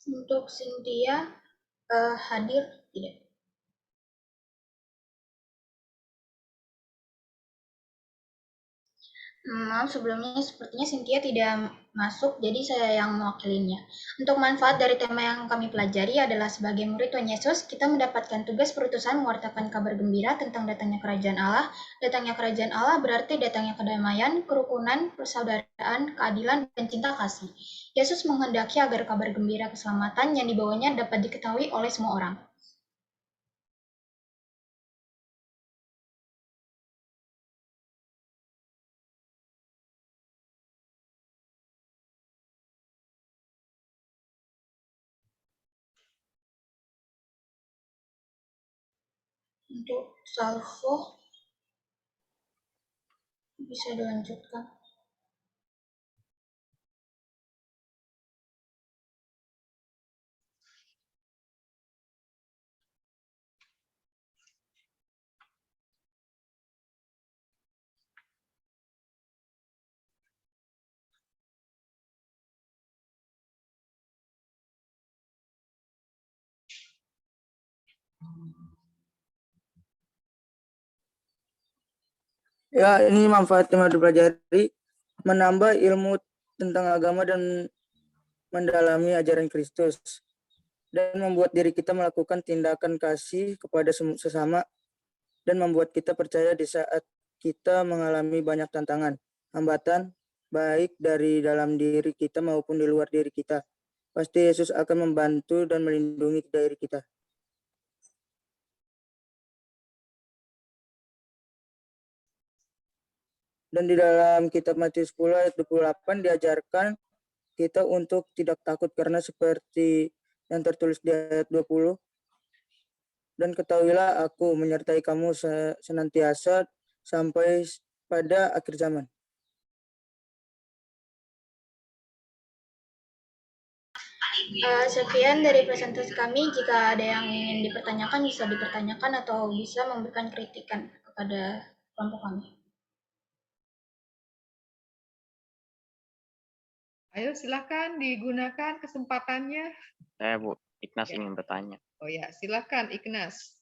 Untuk Cynthia hadir tidak? Maaf sebelumnya sepertinya Cynthia tidak masuk, jadi saya yang mewakilinya. Untuk manfaat dari tema yang kami pelajari adalah sebagai murid Tuhan Yesus, kita mendapatkan tugas perutusan mewartakan kabar gembira tentang datangnya kerajaan Allah. Datangnya kerajaan Allah berarti datangnya kedamaian, kerukunan, persaudaraan, keadilan, dan cinta kasih. Yesus menghendaki agar kabar gembira keselamatan yang dibawanya dapat diketahui oleh semua orang. Untuk salvo bisa dilanjutkan. Ya, ini manfaat yang dipelajari, menambah ilmu tentang agama dan mendalami ajaran Kristus, dan membuat diri kita melakukan tindakan kasih kepada sesama, dan membuat kita percaya di saat kita mengalami banyak tantangan, hambatan, baik dari dalam diri kita maupun di luar diri kita. Pasti Yesus akan membantu dan melindungi diri kita. Dan di dalam kitab Matius 10 ayat 28 diajarkan kita untuk tidak takut karena seperti yang tertulis di ayat 20. Dan ketahuilah aku menyertai kamu senantiasa sampai pada akhir zaman. Sekian dari presentasi kami. Jika ada yang ingin dipertanyakan, bisa dipertanyakan atau bisa memberikan kritikan kepada kelompok kami. Ayo silakan digunakan kesempatannya. Saya Bu, Ignas ingin bertanya. Oh ya, silakan Ignas.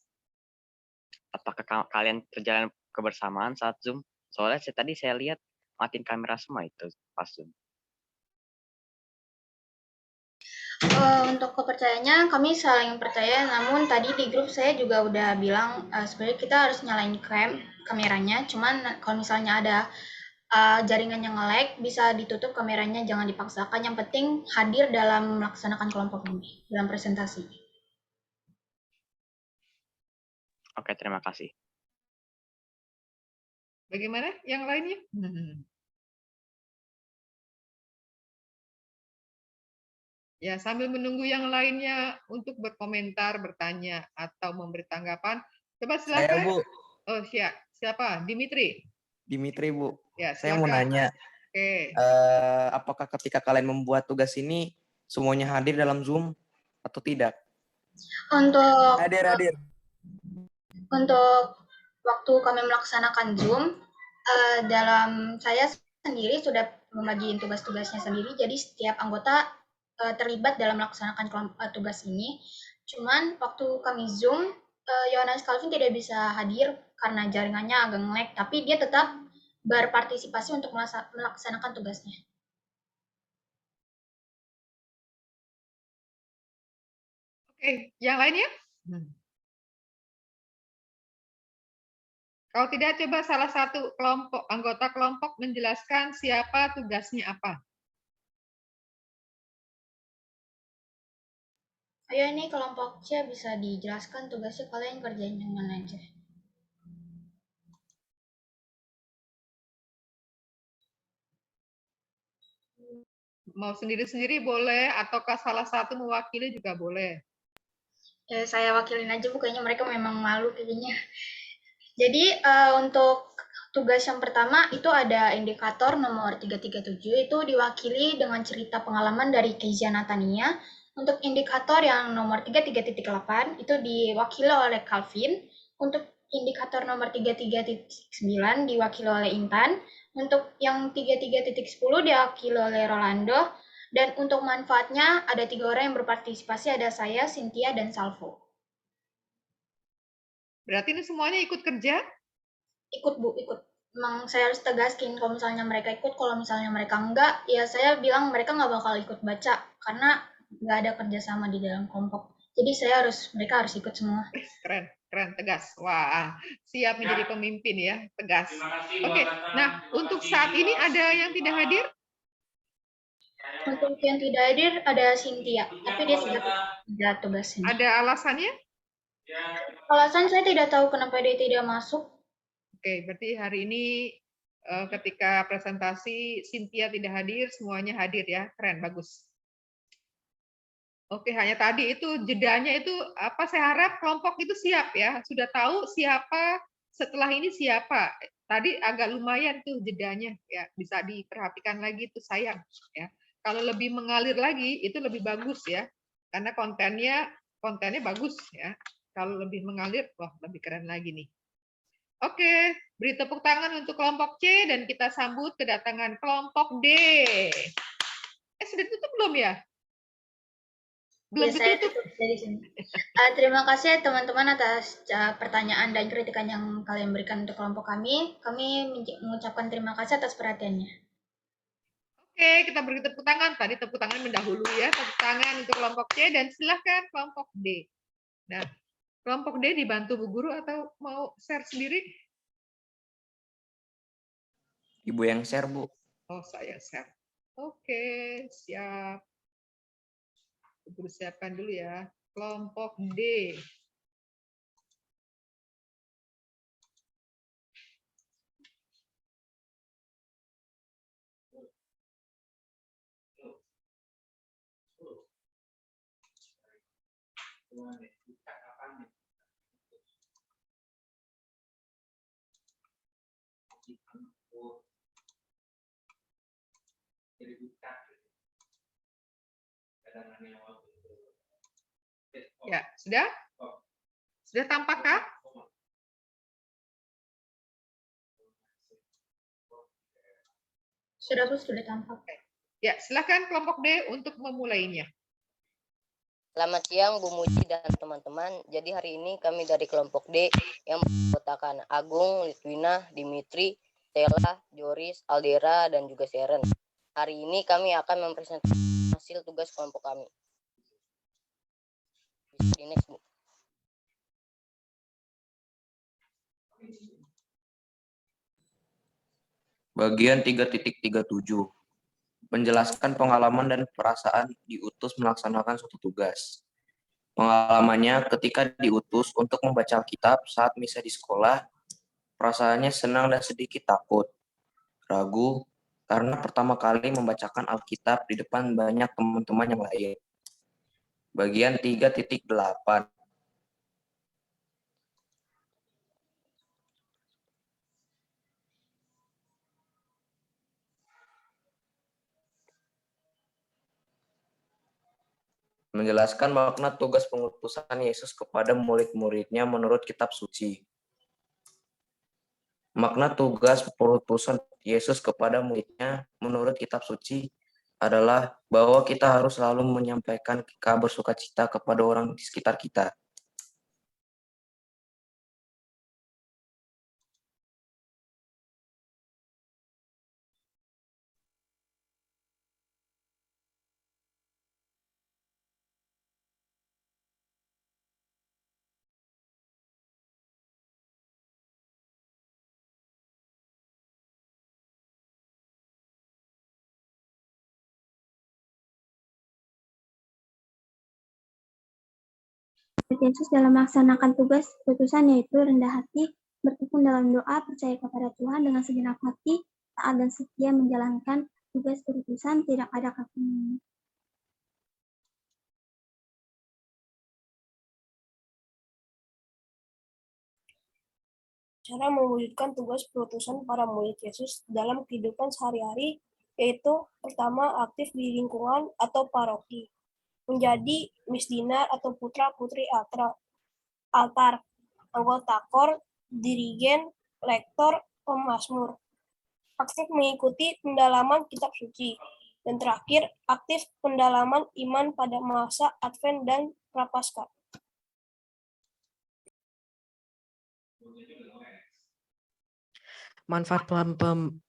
Apakah kalian terjalan kebersamaan saat Zoom? Soalnya tadi saya lihat matiin kamera semua itu pas Zoom. Untuk kepercayaannya kami saling percaya, namun tadi di grup saya juga udah bilang sebenarnya kita harus nyalain kameranya, cuman kalau misalnya ada jaringan yang nge-lag bisa ditutup kameranya, jangan dipaksakan, yang penting hadir dalam melaksanakan kelompok ini, dalam presentasi. Oke, terima kasih. Bagaimana yang lainnya? Ya, sambil menunggu yang lainnya untuk berkomentar, bertanya, atau memberi tanggapan, coba silakan. Saya, Bu. Oh, siapa? Dimitri? Dimitri, Bu. Ya, saya mau nanya, Oke. Apakah ketika kalian membuat tugas ini, semuanya hadir dalam Zoom atau tidak? Untuk Hadir. Untuk waktu kami melaksanakan Zoom, dalam saya sendiri sudah membagi tugas-tugasnya sendiri, jadi setiap anggota terlibat dalam melaksanakan tugas ini. Cuman waktu kami Zoom, Yohanes Calvin tidak bisa hadir karena jaringannya agak nge-lag, tapi dia tetap berpartisipasi untuk melaksanakan tugasnya. Oke, yang lainnya? Kalau tidak, coba salah satu anggota kelompok menjelaskan siapa tugasnya apa. Ayo ini kelompok C bisa dijelaskan tugasnya kalian kerjain yang mana aja. Mau sendiri-sendiri boleh, ataukah salah satu mewakili juga boleh. Ya, saya wakilin aja Bu, kayaknya mereka memang malu kayaknya. Jadi untuk tugas yang pertama itu ada indikator nomor 337 itu diwakili dengan cerita pengalaman dari Kezia Natania. Untuk indikator yang nomor 33.8 itu diwakili oleh Calvin. Untuk indikator nomor 33.9 diwakili oleh Intan. Untuk yang 33.10 diwakili oleh Rolando. Dan untuk manfaatnya ada 3 orang yang berpartisipasi, ada saya, Cynthia, dan Salvo. Berarti ini semuanya ikut kerja? Ikut Bu, ikut. Memang saya harus tegaskin kalau misalnya mereka ikut, kalau misalnya mereka enggak, ya saya bilang mereka nggak bakal ikut baca, karena nggak ada kerjasama di dalam kelompok. Jadi mereka harus ikut semua. Keren, keren, tegas. Wah, siap menjadi pemimpin ya, tegas. Oke, nah untuk saat ini ada yang tidak hadir? Untuk yang tidak hadir ada Cynthia, tapi dia tidak tugasnya. Ada alasannya? Alasan saya tidak tahu kenapa dia tidak masuk. Oke, berarti hari ini ketika presentasi Cynthia tidak hadir, semuanya hadir ya. Keren, bagus. Oke, hanya tadi itu jedanya itu apa, saya harap kelompok itu siap ya. Sudah tahu siapa setelah ini siapa. Tadi agak lumayan tuh jedanya ya, bisa diperhatikan lagi tuh, sayang ya. Kalau lebih mengalir lagi itu lebih bagus ya. Karena kontennya bagus ya. Kalau lebih mengalir, wah lebih keren lagi nih. Oke, beri tepuk tangan untuk kelompok C dan kita sambut kedatangan kelompok D. Sudah tutup belum ya? Belum Ya, saya tutup dari sini. Terima kasih teman-teman atas pertanyaan dan kritikan yang kalian berikan untuk kelompok kami. Kami mengucapkan terima kasih atas perhatiannya. Oke, kita beri tepuk tangan. Tadi tepuk tangan mendahului ya. Tepuk tangan untuk kelompok C dan silahkan kelompok D. Nah, kelompok D dibantu Bu Guru atau mau share sendiri? Ibu yang share, Bu. Oh, saya share. Oke, siap. Bu Guru siapkan dulu ya. Kelompok D. Ya, sudah? Sudah tampakkah? Sudah tampak. Ya, silakan kelompok D untuk memulainya. Selamat siang Bu Muji dan teman-teman. Jadi hari ini kami dari kelompok D yang mengkotakan Agung, Litwina, Dimitri, Stella, Joris, Aldera, dan juga Sharon. Hari ini kami akan mempresentasikan hasil tugas kelompok kami. Bisa di next, Bu. Bagian 3.37. Menjelaskan pengalaman dan perasaan diutus melaksanakan suatu tugas. Pengalamannya ketika diutus untuk membaca Alkitab saat misa di sekolah, perasaannya senang dan sedikit takut, ragu, karena pertama kali membacakan Alkitab di depan banyak teman-teman yang lain. Bagian 3.8. Menjelaskan makna tugas pengutusan Yesus kepada murid-muridnya menurut kitab suci. Makna tugas pengutusan Yesus kepada muridnya menurut kitab suci adalah bahwa kita harus selalu menyampaikan kabar sukacita kepada orang di sekitar kita. murid Yesus dalam melaksanakan tugas putusan, yaitu rendah hati, bertekun dalam doa, percaya kepada Tuhan dengan segenap hati, taat dan setia menjalankan tugas putusan, tidak ada kata. Cara mewujudkan tugas perutusan para murid Yesus dalam kehidupan sehari-hari, yaitu pertama aktif di lingkungan atau paroki, menjadi misdinar atau putra-putri altar, anggota KOR, dirigen, lektor, pemazmur, aktif mengikuti pendalaman kitab suci, dan terakhir aktif pendalaman iman pada masa Advent dan Prapaskah. Manfaat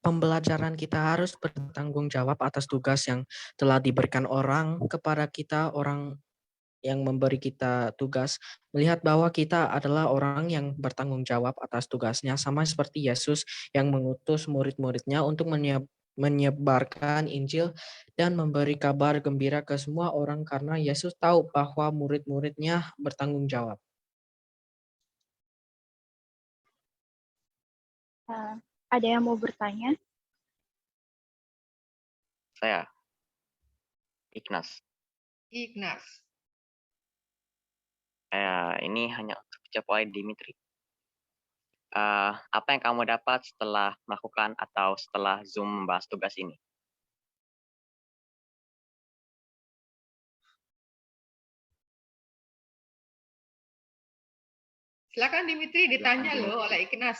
pembelajaran kita harus bertanggung jawab atas tugas yang telah diberikan orang kepada kita, orang yang memberi kita tugas, melihat bahwa kita adalah orang yang bertanggung jawab atas tugasnya, sama seperti Yesus yang mengutus murid-muridnya untuk menyebarkan Injil dan memberi kabar gembira ke semua orang karena Yesus tahu bahwa murid-muridnya bertanggung jawab. Ada yang mau bertanya? Saya. Ignas. Ignas. Ini hanya untuk dijawab oleh Dimitri. Apa yang kamu dapat setelah melakukan atau setelah Zoom membahas tugas ini? Silakan Dimitri, ditanya loh oleh Ignas.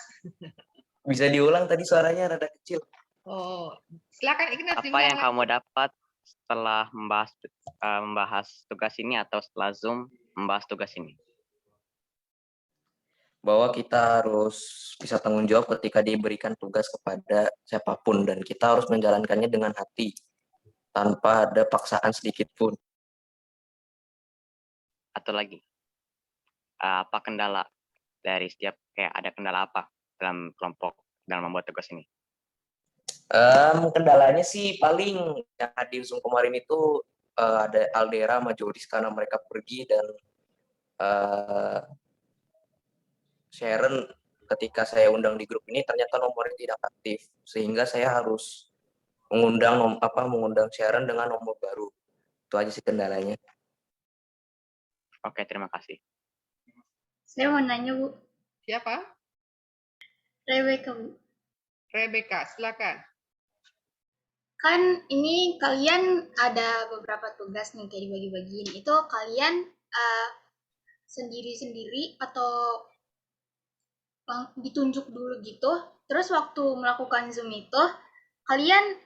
Bisa diulang tadi suaranya rada kecil. Oh, silakan Ignas. Apa yang kamu dapat setelah membahas tugas ini atau setelah Zoom membahas tugas ini? Bahwa kita harus bisa tanggung jawab ketika diberikan tugas kepada siapapun dan kita harus menjalankannya dengan hati tanpa ada paksaan sedikit pun. Atau lagi, apa kendala dari setiap, kayak ada kendala apa dalam kelompok dalam membuat tugas ini? Kendalanya sih paling yang hadir Zoom kemarin itu ada Aldera sama Joris karena mereka pergi dan Sharon ketika saya undang di grup ini ternyata nomornya tidak aktif sehingga saya harus mengundang Sharon dengan nomor baru. Itu aja sih kendalanya. Oke, terima kasih. Saya mau nanya, Bu. Siapa? Rebecca, Bu. Rebecca, silakan. Kan ini kalian ada beberapa tugas nih kayak dibagi-bagiin. Itu kalian sendiri-sendiri atau ditunjuk dulu gitu? Terus waktu melakukan Zoom itu, kalian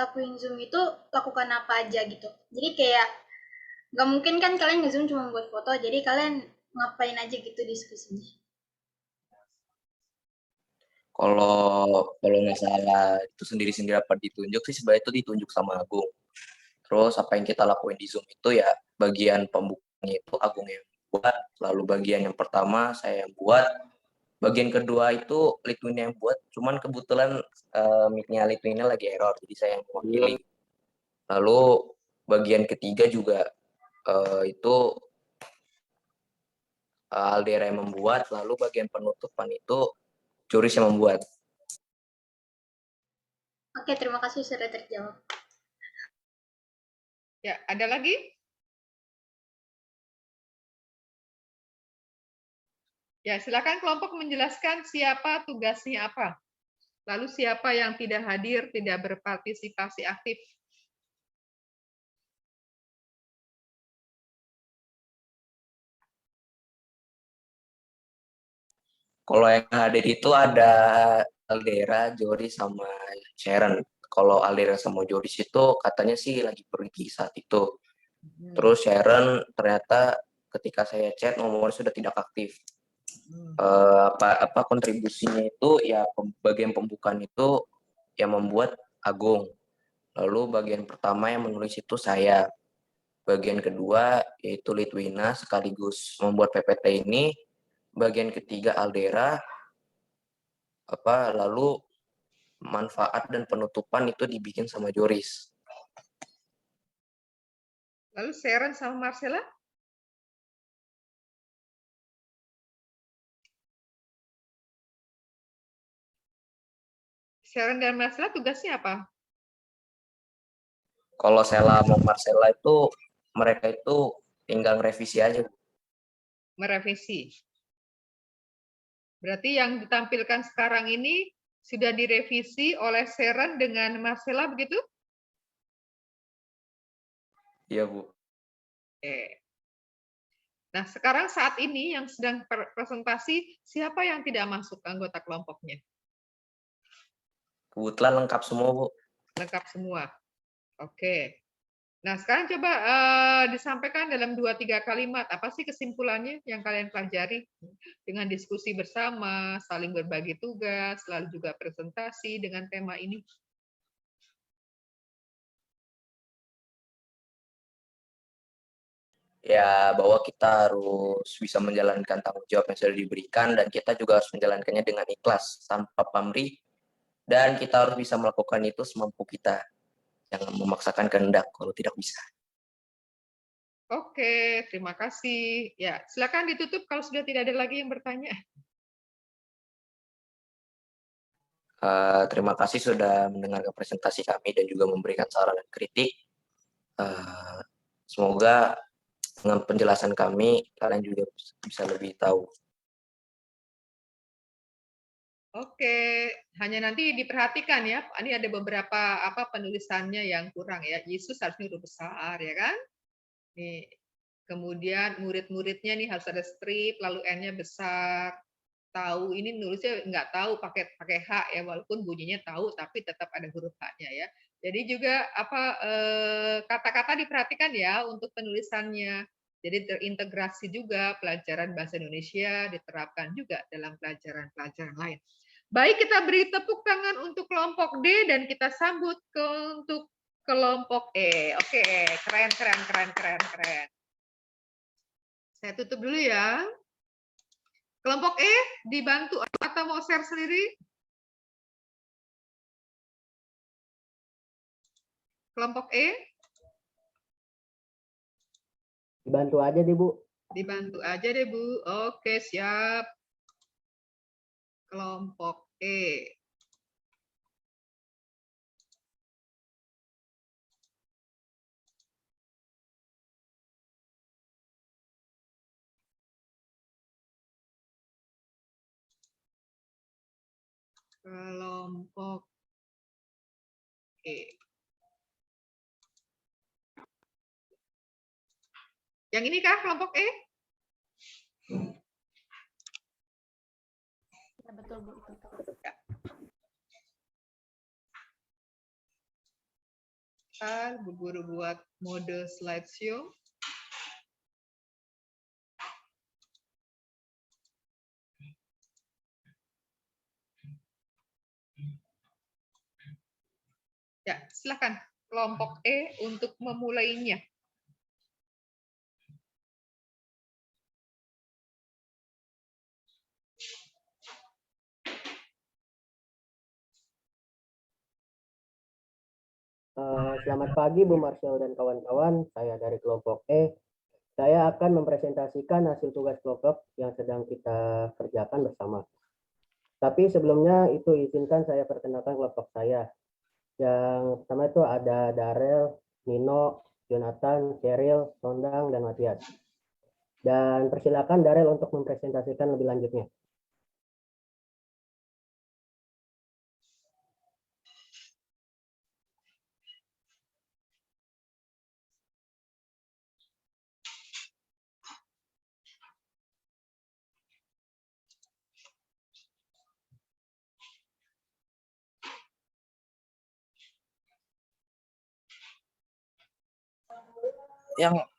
lakuin Zoom itu lakukan apa aja gitu? Jadi kayak nggak mungkin kan kalian nge-Zoom cuma buat foto, jadi kalian ngapain aja gitu diskusinya? Kalau nggak salah itu sendiri-sendiri apa ditunjuk sih sebenarnya itu ditunjuk sama Agung. Terus apa yang kita lakuin di Zoom itu ya bagian pembukanya itu Agung yang buat, lalu bagian yang pertama saya yang buat, bagian kedua itu Litwina yang buat, cuman kebetulan mic-nya Litwina lagi error jadi saya yang mewakili. Lalu bagian ketiga juga itu Aldera yang membuat, lalu bagian penutupan itu Joris yang membuat. Oke, terima kasih sudah terjawab. Ya, ada lagi? Ya, silakan kelompok menjelaskan siapa tugasnya apa. Lalu siapa yang tidak hadir, tidak berpartisipasi aktif. Kalau yang hadir itu ada Aldera, Joris, sama Sharon. Kalau Aldera sama Joris itu katanya sih lagi pergi saat itu. Terus Sharon ternyata ketika saya chat nomornya sudah tidak aktif. Kontribusinya itu ya bagian pembukaan itu yang membuat Agung. Lalu bagian pertama yang menulis itu saya. Bagian kedua yaitu Litwina sekaligus membuat PPT ini. Bagian ketiga Aldera. Lalu manfaat dan penutupan itu dibikin sama Joris. Lalu Sharon sama Marcella? Sharon dan Marcella tugasnya apa? Kalau Sela mau Marcella itu mereka itu tinggal revisi aja. Merevisi. Berarti yang ditampilkan sekarang ini sudah direvisi oleh Sharon dengan Marcella begitu? Iya, Bu. Oke. Nah, sekarang saat ini yang sedang presentasi, siapa yang tidak masuk anggota kelompoknya? Kebetulan lengkap semua, Bu. Lengkap semua. Oke. Nah, sekarang coba disampaikan dalam 2-3 kalimat. Apa sih kesimpulannya yang kalian pelajari? Dengan diskusi bersama, saling berbagi tugas, lalu juga presentasi dengan tema ini. Ya, bahwa kita harus bisa menjalankan tanggung jawab yang sudah diberikan dan kita juga harus menjalankannya dengan ikhlas, tanpa pamrih, dan kita harus bisa melakukan itu semampu kita. Jangan memaksakan kehendak kalau tidak bisa. Oke, terima kasih. Ya, silakan ditutup kalau sudah tidak ada lagi yang bertanya. Terima kasih sudah mendengarkan presentasi kami dan juga memberikan saran dan kritik. Semoga dengan penjelasan kami, kalian juga bisa lebih tahu. Oke, hanya nanti diperhatikan ya. Ini ada beberapa penulisannya yang kurang ya. Yesus harusnya huruf besar ya kan? Nih. Kemudian murid-muridnya nih harus ada strip, lalu N-nya besar. Tahu ini nulisnya nggak tahu pakai H ya, walaupun bunyinya tahu tapi tetap ada huruf H-nya ya. Jadi juga kata-kata diperhatikan ya untuk penulisannya. Jadi terintegrasi juga pelajaran bahasa Indonesia diterapkan juga dalam pelajaran-pelajaran lain. Baik, kita beri tepuk tangan untuk kelompok D dan kita sambut untuk kelompok E. Oke, keren. Saya tutup dulu ya. Kelompok E dibantu atau mau share sendiri? Kelompok E? Dibantu aja deh, Bu. Dibantu aja deh, Bu. Oke, siap. Kelompok E. Kelompok E. Yang ini kah kelompok E? Ya, betul, Bu. Bu Guru buat mode slideshow. Ya, silakan kelompok E untuk memulainya. Selamat pagi Bu Marcel dan kawan-kawan, saya dari kelompok E. Saya akan mempresentasikan hasil tugas kelompok yang sedang kita kerjakan bersama. Tapi sebelumnya itu izinkan saya perkenalkan kelompok saya. Yang pertama itu ada Darel, Nino, Jonathan, Cheryl, Sondang, dan Matias. Dan persilakan Darel untuk mempresentasikan lebih lanjutnya.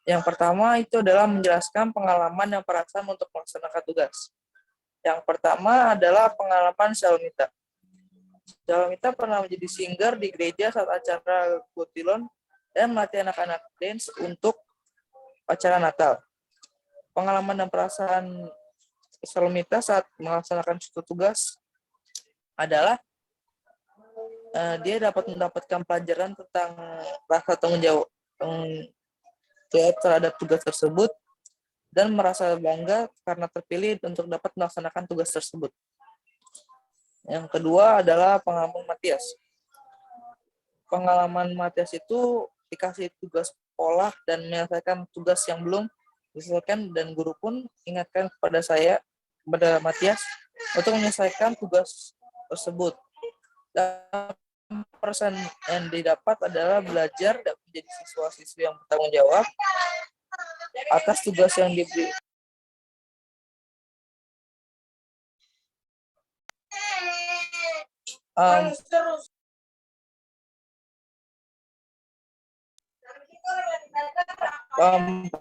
Yang pertama itu adalah menjelaskan pengalaman dan perasaan untuk melaksanakan tugas. Yang pertama adalah pengalaman Shalomita. Shalomita pernah menjadi singer di gereja saat acara Gotilon dan melatih anak-anak dance untuk acara Natal. Pengalaman dan perasaan Shalomita saat melaksanakan suatu tugas adalah dia dapat mendapatkan pelajaran tentang rasa tanggung jawab terhadap tugas tersebut dan merasa bangga karena terpilih untuk dapat melaksanakan tugas tersebut. Yang kedua adalah pengalaman Matias. Pengalaman Matias itu dikasih tugas sekolah dan menyelesaikan tugas yang belum diselesaikan, dan guru pun ingatkan kepada Matias untuk menyelesaikan tugas tersebut. Dan persen yang didapat adalah belajar dan menjadi siswa-siswi yang bertanggung jawab atas tugas yang diberi.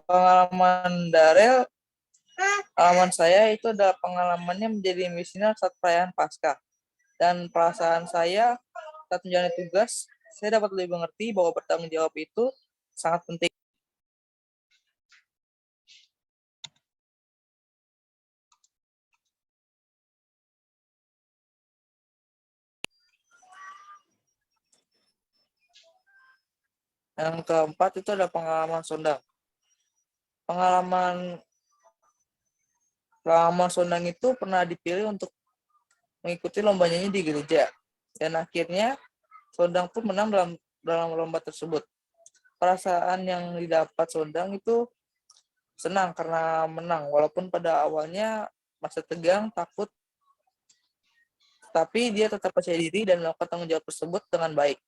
Pengalaman Darel, pengalaman saya itu adalah pengalamannya menjadi misinar saat perayaan Paskah. Dan perasaan saya saat menjalani tugas, saya dapat lebih mengerti bahwa bertanggung jawab itu sangat penting. Yang keempat itu adalah pengalaman sondang. Pengalaman sondang itu pernah dipilih untuk mengikuti lomba nyanyi di gereja. Dan akhirnya sondang pun menang dalam lomba tersebut. Perasaan yang didapat sondang itu senang karena menang, walaupun pada awalnya masih tegang, takut, tapi dia tetap percaya diri dan melakukan tanggung jawab tersebut dengan baik.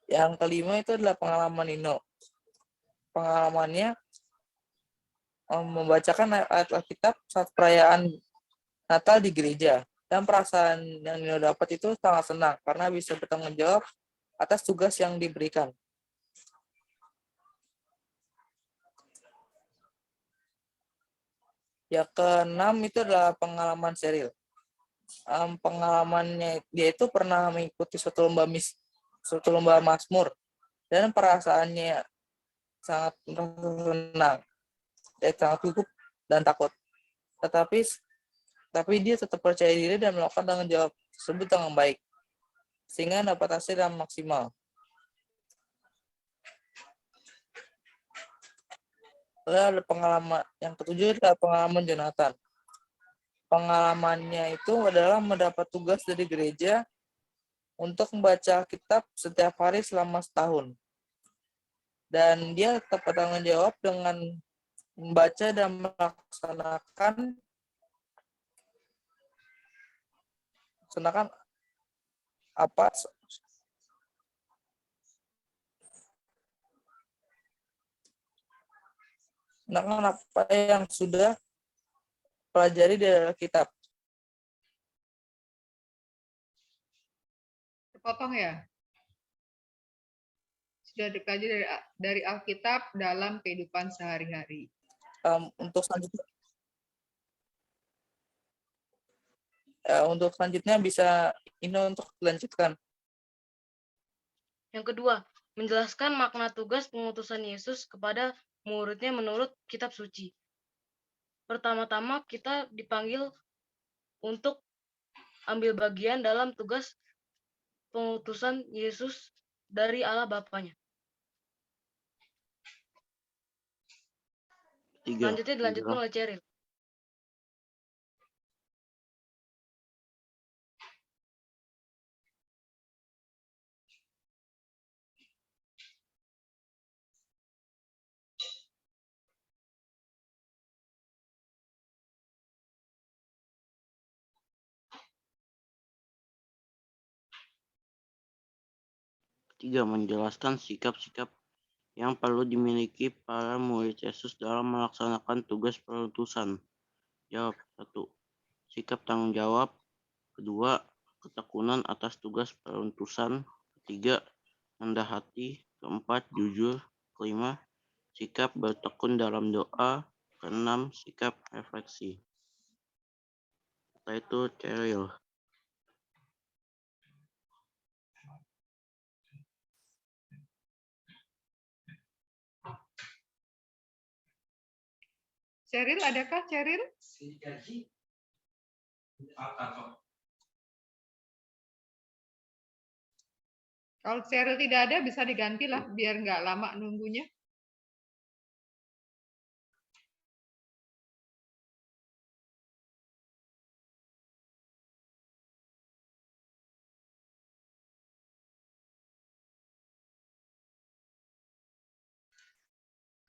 Yang kelima itu adalah pengalaman Nino. Pengalamannya membacakan ayat Alkitab saat perayaan Natal di gereja. Dan perasaan yang Nino dapat itu sangat senang karena bisa bertanggung jawab atas tugas yang diberikan. Yang keenam itu adalah pengalaman Cheryl. Pengalamannya dia itu pernah mengikuti suatu lomba Mazmur, dan perasaannya sangat senang, sangat gugup dan takut. Tapi dia tetap percaya diri dan melakukan tanggung jawab tersebut dengan baik, sehingga dapat hasil yang maksimal. Lalu ada pengalaman yang ketujuh adalah pengalaman Jonathan. Pengalamannya itu adalah mendapat tugas dari gereja untuk membaca kitab setiap hari selama setahun. Dan dia tetap bertanggung jawab dengan membaca dan melaksanakan apa yang sudah pelajari dari kitab. Terpotong ya? Sudah dikaji dari Alkitab dalam kehidupan sehari-hari. Untuk selanjutnya bisa ini untuk dilanjutkan. Yang kedua, menjelaskan makna tugas pengutusan Yesus kepada muridnya menurut kitab suci. Pertama-tama kita dipanggil untuk ambil bagian dalam tugas pengutusan Yesus dari Allah Bapanya. Selanjutnya dilanjutkan oleh Cheryl. Tiga, menjelaskan sikap-sikap yang perlu dimiliki para murid Yesus dalam melaksanakan tugas perutusan. Jawab. 1. Sikap tanggung jawab. 2. Ketekunan atas tugas perutusan. 3. Rendah hati. 4. Jujur. 5. Sikap bertekun dalam doa. 6. Sikap refleksi. Setelah itu Cheryl. Cheryl, adakah Cheryl? Kalau Cheryl tidak ada, bisa diganti lah, biar nggak lama nunggunya.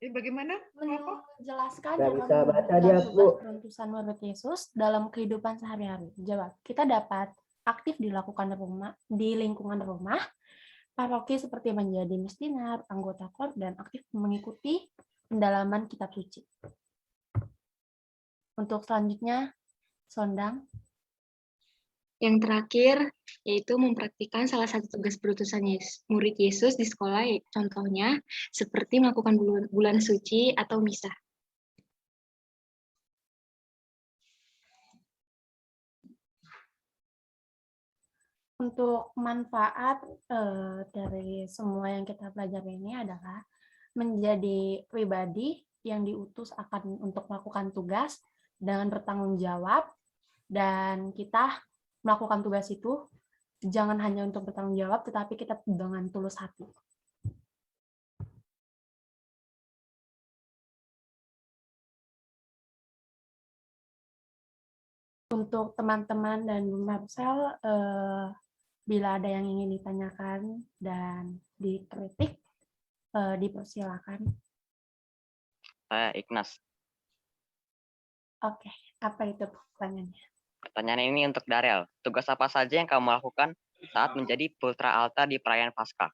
Bagaimana? Menjelaskan Nggak dalam bisa baca mewujudkan dia, tugas Bu. peruntusan murid Yesus dalam kehidupan sehari-hari. Jawab. Kita dapat aktif dilakukan di lingkungan rumah, paroki seperti menjadi misdinar, anggota KOR, dan aktif mengikuti pendalaman kitab suci. Untuk selanjutnya, Sondang. Yang terakhir, yaitu mempraktikkan salah satu tugas berutusan murid Yesus di sekolah, contohnya seperti melakukan bulan suci atau misa. Untuk manfaat dari semua yang kita pelajari ini adalah menjadi pribadi yang diutus untuk melakukan tugas dengan bertanggung jawab, dan kita melakukan tugas itu jangan hanya untuk bertanggung jawab, tetapi kita dengan tulus hati. Untuk teman-teman dan Bu Marcel, bila ada yang ingin ditanyakan dan dikritik, dipersilakan. Saya Ignas. Oke, apa itu pertanyaannya? Pertanyaan ini untuk Darel. Tugas apa saja yang kamu lakukan saat menjadi putra alta di perayaan Paskah?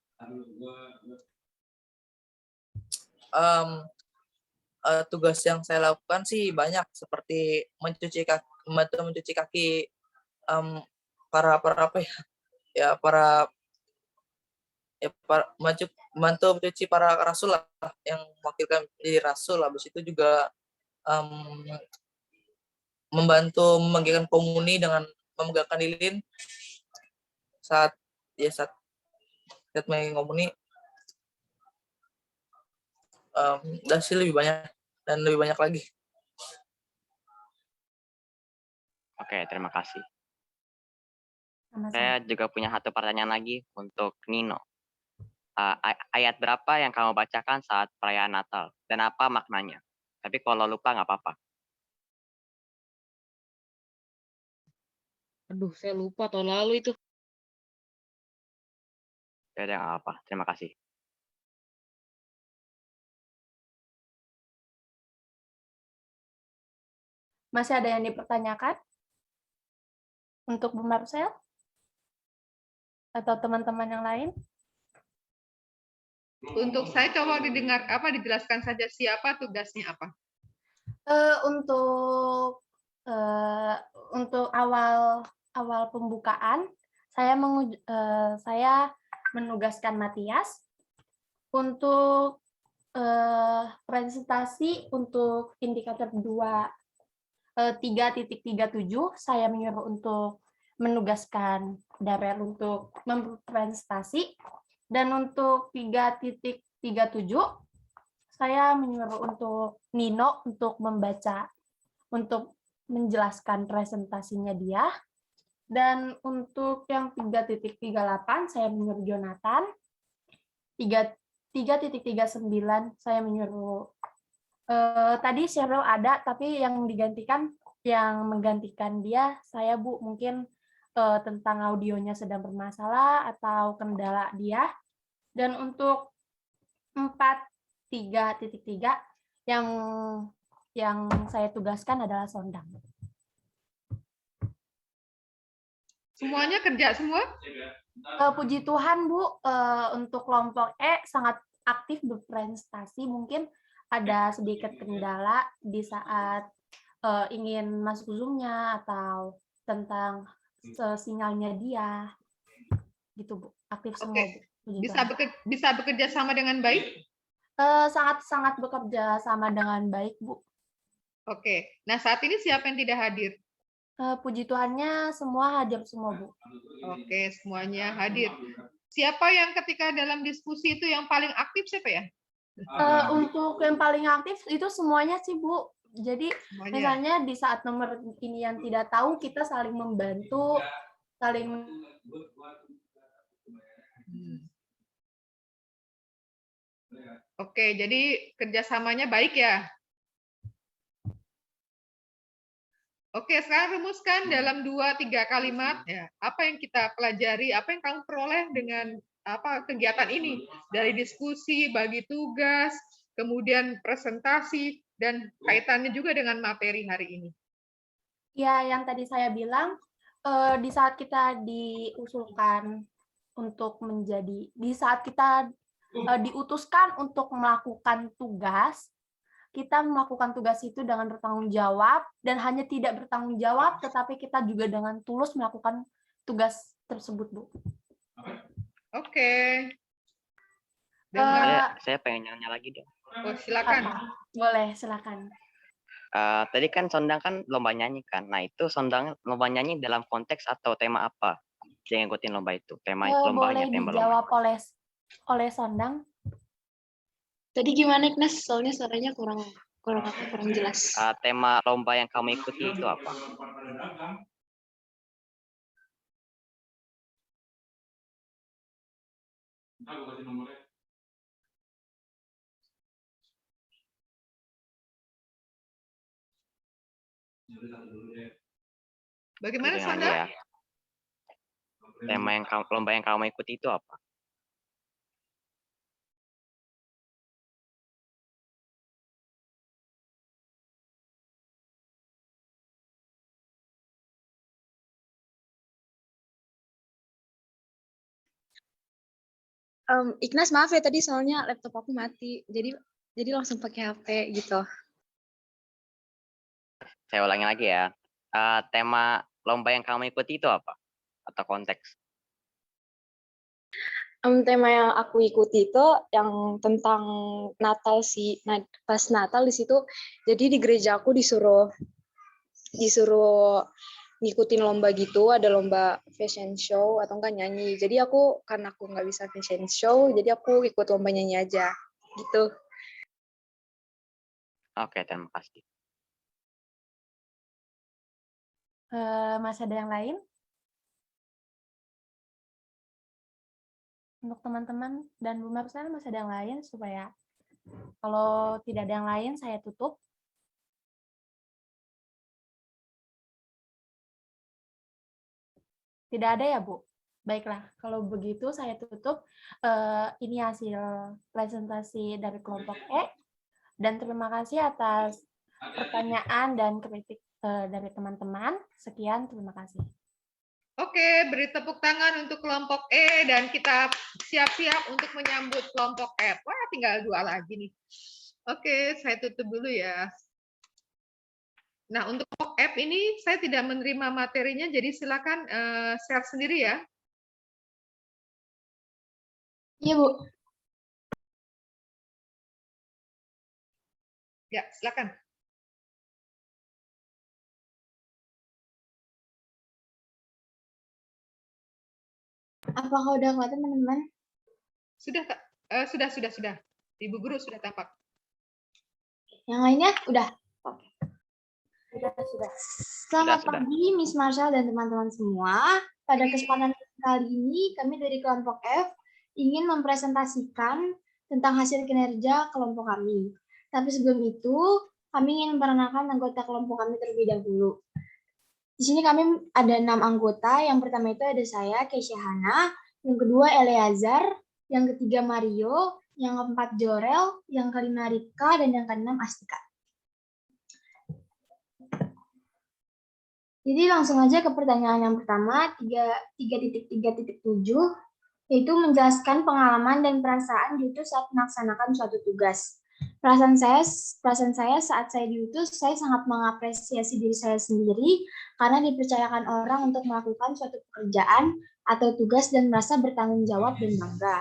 Tugas yang saya lakukan sih banyak, seperti membantu mencuci kaki membantu mencuci para rasul lah, yang mewakilkan menjadi rasul. Habis itu juga membantu membagikan komuni dengan memegangkan lilin saat mengakhiri komuni. Dan sih lebih banyak dan lebih banyak lagi. Oke, terima kasih. Sama-sama. Saya juga punya satu pertanyaan lagi untuk Nino. Ayat berapa yang kamu bacakan saat perayaan Natal dan apa maknanya? Tapi kalau lupa nggak apa-apa. Aduh, saya lupa tahun lalu itu. Ya udah nggak apa. Terima kasih. Masih ada yang dipertanyakan? Untuk Bu Marcel? Atau teman-teman yang lain? Untuk saya coba dijelaskan saja siapa tugasnya apa. Untuk awal pembukaan, saya menugaskan Matias untuk presentasi untuk indikator 3.37. Saya menyuruh untuk menugaskan Darel untuk mempresentasi, dan untuk 3.37 saya menyuruh untuk Nino untuk membaca, untuk menjelaskan presentasinya dia. Dan untuk yang 3.38 saya menyuruh Jonathan. 3.39 saya menyuruh tadi Cheryl ada, tapi yang menggantikan dia saya, Bu, mungkin tentang audionya sedang bermasalah atau kendala dia. Dan untuk 4.3.3 yang saya tugaskan adalah Sondang. Semuanya kerja semua? Puji Tuhan, Bu, untuk kelompok E sangat aktif berprestasi. Mungkin ada sedikit kendala di saat ingin masuk Zoom-nya atau tentang sinyalnya dia, gitu, Bu. Aktif semua, Bu. Bisa bekerja sama dengan baik? Sangat bekerja sama dengan baik, Bu. Oke. Nah, saat ini siapa yang tidak hadir? Puji Tuhannya semua hadir semua, Bu. Oke, semuanya hadir. Siapa yang ketika dalam diskusi itu yang paling aktif, siapa ya? Untuk yang paling aktif itu semuanya sih, Bu. Jadi semuanya. Misalnya di saat nomor ini yang tidak tahu, kita saling membantu, saling Oke, jadi kerjasamanya baik ya? Oke, sekarang rumuskan dalam 2-3 kalimat ya. Apa yang kita pelajari, apa yang kamu peroleh dengan kegiatan ini, dari diskusi, bagi tugas, kemudian presentasi, dan kaitannya juga dengan materi hari ini. Ya, yang tadi saya bilang, di saat kita diusulkan untuk menjadi, di saat kita diutuskan untuk melakukan tugas, kita melakukan tugas itu dengan bertanggung jawab, dan hanya tidak bertanggung jawab, tetapi kita juga dengan tulus melakukan tugas tersebut, Bu. Oke. Saya pengen nanya lagi dong. Oh, silakan. Boleh, silakan. Tadi kan Sondang kan lomba nyanyi kan. Nah itu Sondang lomba nyanyi dalam konteks atau tema apa? Yang ngikutin lomba itu. Tema lombanya, Boleh tema lomba. dijawab oleh Sondang. Tadi gimana, Ignas? Soalnya suaranya kurang jelas. Tema lomba yang kamu ikuti itu apa? Bagaimana, Ulang Sondang? ya. Tema yang lomba yang kamu ikuti itu apa? Ignas, maaf ya tadi soalnya laptop aku mati, jadi langsung pakai HP gitu. Saya ulangi lagi ya. Tema lomba yang kamu ikuti itu apa? Atau konteks? Tema yang aku ikuti itu yang tentang Natal sih. Nah, pas Natal di situ, jadi di gereja aku disuruh ngikutin lomba gitu, ada lomba fashion show atau enggak nyanyi. Jadi karena aku nggak bisa fashion show, jadi aku ikut lomba nyanyi aja gitu. Oke, terima kasih. Masih ada yang lain? Untuk teman-teman dan Bu Marsal masih ada yang lain supaya kalau tidak ada yang lain saya tutup. Tidak ada ya, Bu? Baiklah, kalau begitu saya tutup. Ini hasil presentasi dari kelompok E. Dan terima kasih atas pertanyaan dan kritik dari teman-teman. Sekian, terima kasih. Oke, beri tepuk tangan untuk kelompok E dan kita siap-siap untuk menyambut kelompok F. Wah, tinggal 2 lagi nih. Oke, saya tutup dulu ya. Nah, untuk kelompok F ini saya tidak menerima materinya, jadi silakan share sendiri ya. Iya, Bu. Ya, silakan. Apakah udah kelihatan, teman-teman? Sudah, Kak. Sudah. Ibu Guru sudah tampak. Yang lainnya udah? Oke. Sudah. Selamat pagi, Miss Marshall dan teman-teman semua. Pada kesempatan kali ini, kami dari kelompok F ingin mempresentasikan tentang hasil kinerja kelompok kami. Tapi sebelum itu, kami ingin memperkenalkan anggota kelompok kami terlebih dahulu. Di sini kami ada 6 anggota. Yang pertama itu ada saya, Keisha Hana. Yang kedua, Eleazar. Yang ketiga, Mario. Yang keempat, Jorel. Yang kelima, Rika. Dan yang keenam, Astika. Jadi langsung aja ke pertanyaan yang pertama, 3.3.7, yaitu menjelaskan pengalaman dan perasaan diutus saat melaksanakan suatu tugas. Perasaan saya saat saya diutus, saya sangat mengapresiasi diri saya sendiri karena dipercayakan orang untuk melakukan suatu pekerjaan atau tugas dan merasa bertanggung jawab dan bangga.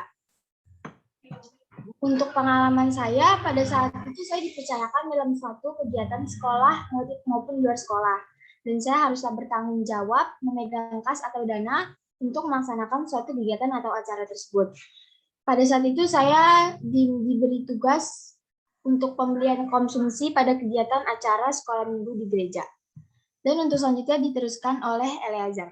Untuk pengalaman saya, pada saat itu saya dipercayakan dalam suatu kegiatan sekolah maupun luar sekolah. Dan saya haruslah bertanggung jawab memegang kas atau dana untuk melaksanakan suatu kegiatan atau acara tersebut. Pada saat itu saya diberi tugas untuk pembelian konsumsi pada kegiatan acara sekolah minggu di gereja. Dan untuk selanjutnya diteruskan oleh Eleazar.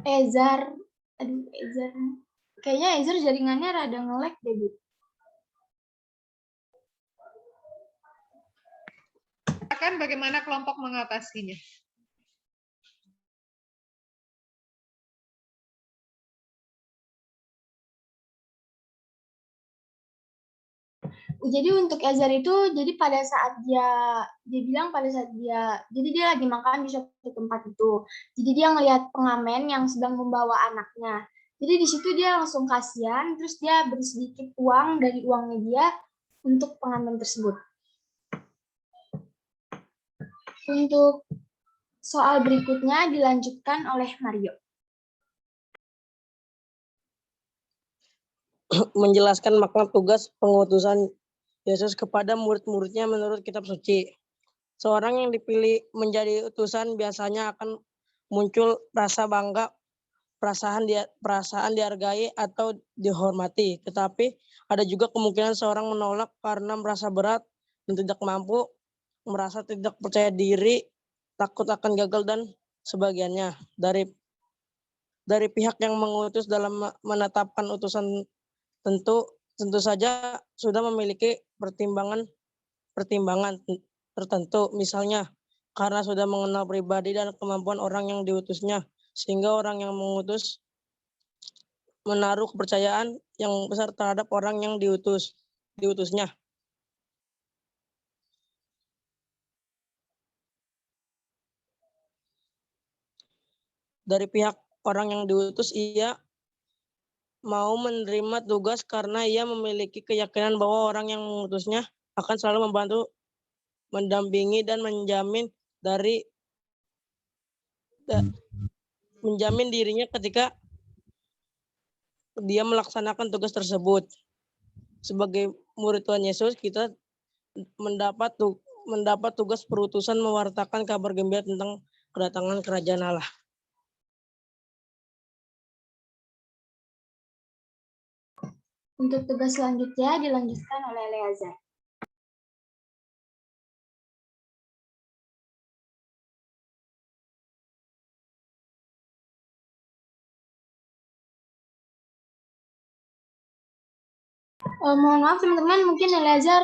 Ezar, kayaknya Ezar jaringannya rada nge-lag deh, Bu. silakan bagaimana kelompok mengatasinya. Jadi untuk Ezar itu, jadi pada saat dia bilang pada saat jadi dia lagi makan di suatu tempat itu. Jadi dia ngelihat pengamen yang sedang membawa anaknya. Jadi di situ dia langsung kasihan, terus dia beri sedikit uang dari uangnya dia untuk pengamen tersebut. Untuk soal berikutnya dilanjutkan oleh Mario. Menjelaskan makna tugas pengutusan Yesus kepada murid-muridnya menurut kitab suci. Seorang yang dipilih menjadi utusan biasanya akan muncul rasa bangga, perasaan dihargai atau dihormati. Tetapi ada juga kemungkinan seorang menolak karena merasa berat dan tidak mampu, merasa tidak percaya diri, takut akan gagal dan sebagiannya. Dari pihak yang mengutus dalam menetapkan utusan tentu saja sudah memiliki pertimbangan tertentu, misalnya karena sudah mengenal pribadi dan kemampuan orang yang diutusnya, sehingga orang yang mengutus menaruh kepercayaan yang besar terhadap orang yang diutusnya. Dari pihak orang yang diutus, ia mau menerima tugas karena ia memiliki keyakinan bahwa orang yang mengutusnya akan selalu membantu, mendampingi, dan menjamin dirinya ketika dia melaksanakan tugas tersebut. Sebagai murid Tuhan Yesus, kita mendapat tugas perutusan mewartakan kabar gembira tentang kedatangan kerajaan Allah. Untuk tugas selanjutnya dilanjutkan oleh Eleazar. Mohon maaf teman-teman, mungkin Eleazar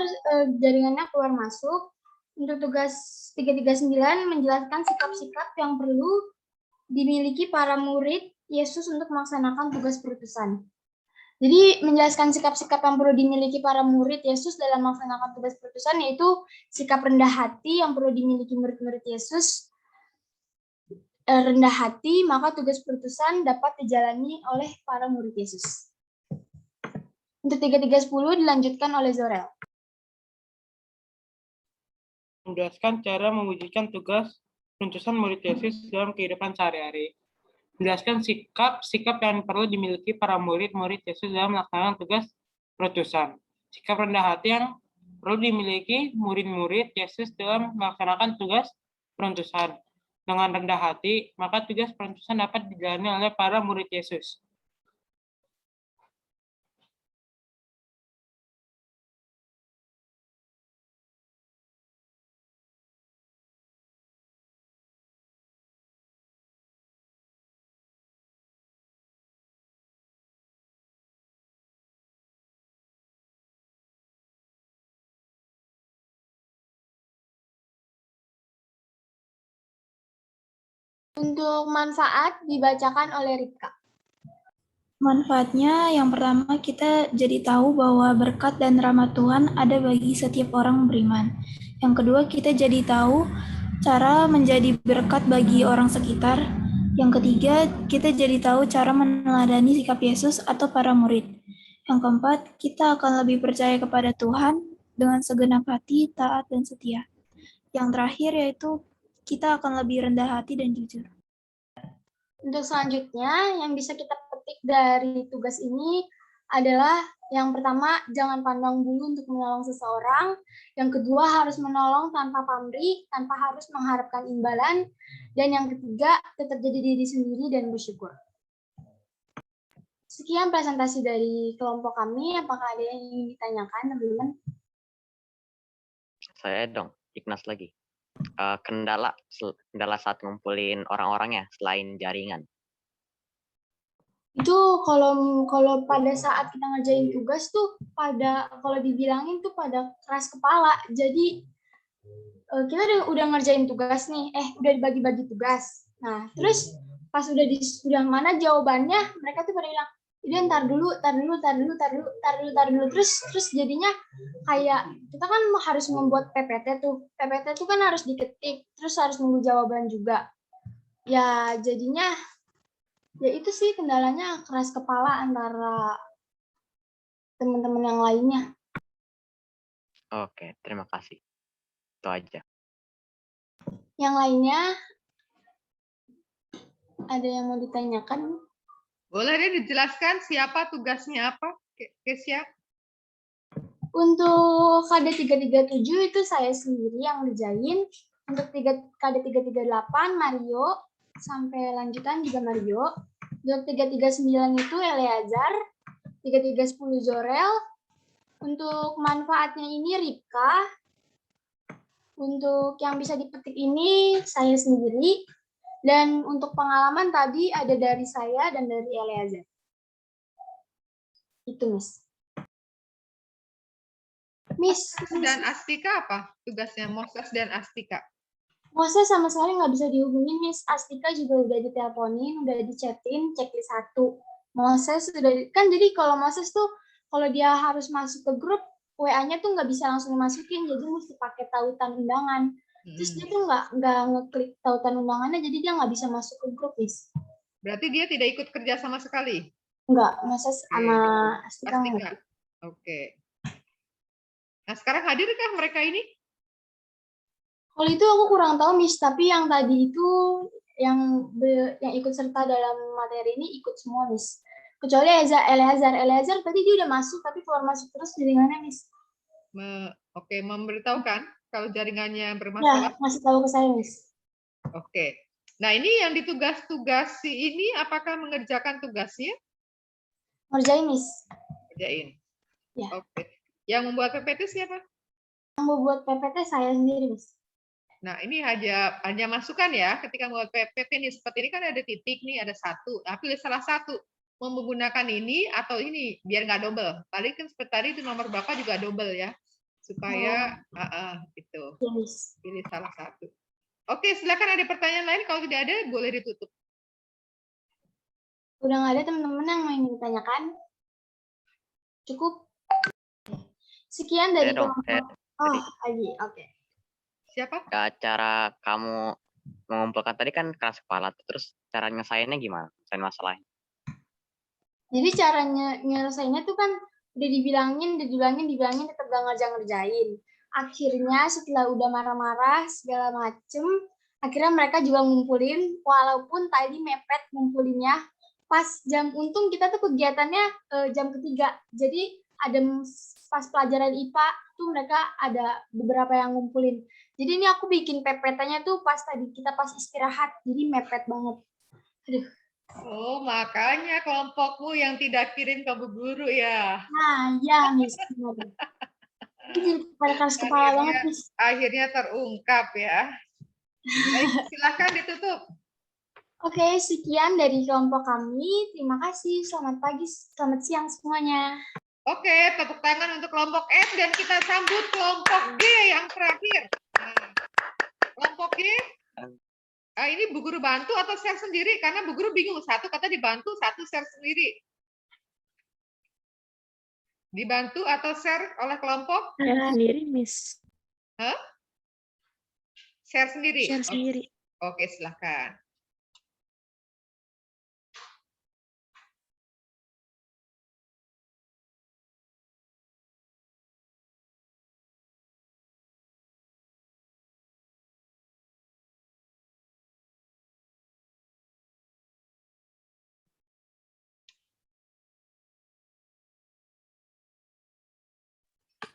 jaringannya keluar masuk. Untuk tugas 339 menjelaskan sikap-sikap yang perlu dimiliki para murid Yesus untuk melaksanakan tugas perutusan. Jadi menjelaskan sikap-sikap yang perlu dimiliki para murid Yesus dalam melaksanakan tugas perutusan, yaitu sikap rendah hati yang perlu dimiliki murid-murid Yesus. Rendah hati, maka tugas perutusan dapat dijalani oleh para murid Yesus. Untuk 3310 dilanjutkan oleh Zorel. Menjelaskan cara mewujudkan tugas perutusan murid Yesus dalam kehidupan sehari-hari. Menjelaskan sikap yang perlu dimiliki para murid-murid Yesus dalam melaksanakan tugas perutusan. Sikap rendah hati yang perlu dimiliki murid-murid Yesus dalam melaksanakan tugas perutusan. Dengan rendah hati, maka tugas perutusan dapat dijalani oleh para murid Yesus. Untuk manfaat dibacakan oleh Rika. Manfaatnya yang pertama kita jadi tahu bahwa berkat dan rahmat Tuhan ada bagi setiap orang beriman. Yang kedua kita jadi tahu cara menjadi berkat bagi orang sekitar. Yang ketiga kita jadi tahu cara meneladani sikap Yesus atau para murid. Yang keempat kita akan lebih percaya kepada Tuhan dengan segenap hati, taat, dan setia. Yang terakhir yaitu kita akan lebih rendah hati dan jujur. Untuk selanjutnya yang bisa kita petik dari tugas ini adalah yang pertama, jangan pandang bulu untuk menolong seseorang. Yang kedua, harus menolong tanpa pamrih, tanpa harus mengharapkan imbalan. Dan yang ketiga, tetap jadi diri sendiri dan bersyukur. Sekian presentasi dari kelompok kami. Apakah ada yang ingin ditanyakan, teman-teman? Saya dong, Ignas lagi. Kendala saat ngumpulin orang-orangnya selain jaringan. Itu kalau pada saat kita ngerjain tugas tuh kalau dibilangin tuh pada keras kepala. Jadi kita udah ngerjain tugas nih, udah dibagi-bagi tugas. Nah, terus pas udah mana jawabannya, mereka tuh pada bilang, udah ntar dulu. Terus jadinya kayak kita kan harus membuat PPT tuh. PPT tuh kan harus diketik, terus harus nunggu jawaban juga. Ya jadinya, ya itu sih kendalanya, keras kepala antara teman-teman yang lainnya. Oke, terima kasih. Itu aja. Yang lainnya, ada yang mau ditanyakan? Boleh deh dijelaskan siapa tugasnya apa, Kesia? Untuk KD 337 itu saya sendiri yang ngerjain. Untuk KD 338 Mario, sampai lanjutan juga Mario. Untuk 339 itu Eleazar, 3310 Zorel. Untuk manfaatnya ini Rika. Untuk yang bisa dipetik ini saya sendiri. Dan untuk pengalaman tadi ada dari saya dan dari Eleazar. Itu, Miss. Miss dan Astika apa tugasnya? Moses dan Astika. Moses sama sekali nggak bisa dihubungin, Miss. Astika juga udah diteleponin, udah dichatin, checklist 1. Moses udah, kan jadi kalau Moses tuh, kalau dia harus masuk ke grup, WA-nya tuh nggak bisa langsung dimasukin, jadi mesti pakai tautan undangan. Terus dia tuh nggak ngeklik tautan undangannya, jadi dia nggak bisa masuk ke grup, Miss. Berarti dia tidak ikut kerja sama sekali? Nggak, Moses sama Astika. Oke. Nah, sekarang hadirkah mereka ini? Kalau itu aku kurang tahu, Miss. Tapi yang tadi itu, yang ikut serta dalam materi ini ikut semua, Miss. Kecuali Eleazar tadi dia udah masuk, tapi keluar masuk terus jaringannya, Miss. Oke, memberitahukan kalau jaringannya bermasalah? Ya, masih tahu ke saya, Miss. Oke. Nah, ini yang ditugas-tugasi ini apakah mengerjakan tugasnya? Ngerjain, Miss. Ngerjain. Ya. Oke. Yang membuat PPT siapa? Yang membuat PPT saya sendiri, Miss. Nah, ini hanya masukan ya, ketika membuat PPT nih, seperti ini kan ada titik nih, ada 1. Nah, pilih salah satu. Mau menggunakan ini atau ini, biar nggak double. Paling kan seperti tadi itu nomor Bapak juga double ya. Supaya, gitu. Yes. Pilih salah satu. Oke, silakan ada pertanyaan lain. Kalau tidak ada, boleh ditutup. Udah nggak ada teman-teman yang mau ditanyakan? Cukup? Sekian dari kelompok. Lagi, oke. Siapa? Cara kamu mengumpulkan tadi kan keras kepala, terus cara nyelesainnya gimana? Nyelesain masalahnya? Jadi caranya nyelesainnya tuh kan udah dibilangin, tetap gak ngerjain. Akhirnya setelah udah marah-marah segala macem, akhirnya mereka juga ngumpulin, walaupun tadi mepet ngumpulinnya. Pas untung kita tuh kegiatannya jam ketiga. Jadi ada pas pelajaran IPA tuh mereka ada beberapa yang ngumpulin. Jadi ini aku bikin PPT-nya tuh pas tadi kita pas istirahat, jadi mepet banget. Aduh. Oh, makanya kelompokmu yang tidak kirim ke Bu Guru ya. Nah, ya, Miss. Jadi pada keras kepala banget, Miss. Akhirnya terungkap ya. Baik, silakan ditutup. Oke, sekian dari kelompok kami. Terima kasih. Selamat pagi, selamat siang semuanya. Oke, tepuk tangan untuk kelompok F dan kita sambut kelompok G yang terakhir. Nah, kelompok G, ini Bu Guru bantu atau share sendiri? Karena Bu Guru bingung, satu kata dibantu, satu share sendiri. Dibantu atau share oleh kelompok? Share sendiri, Miss. Hah? Share sendiri? Share sendiri. Oke, silakan.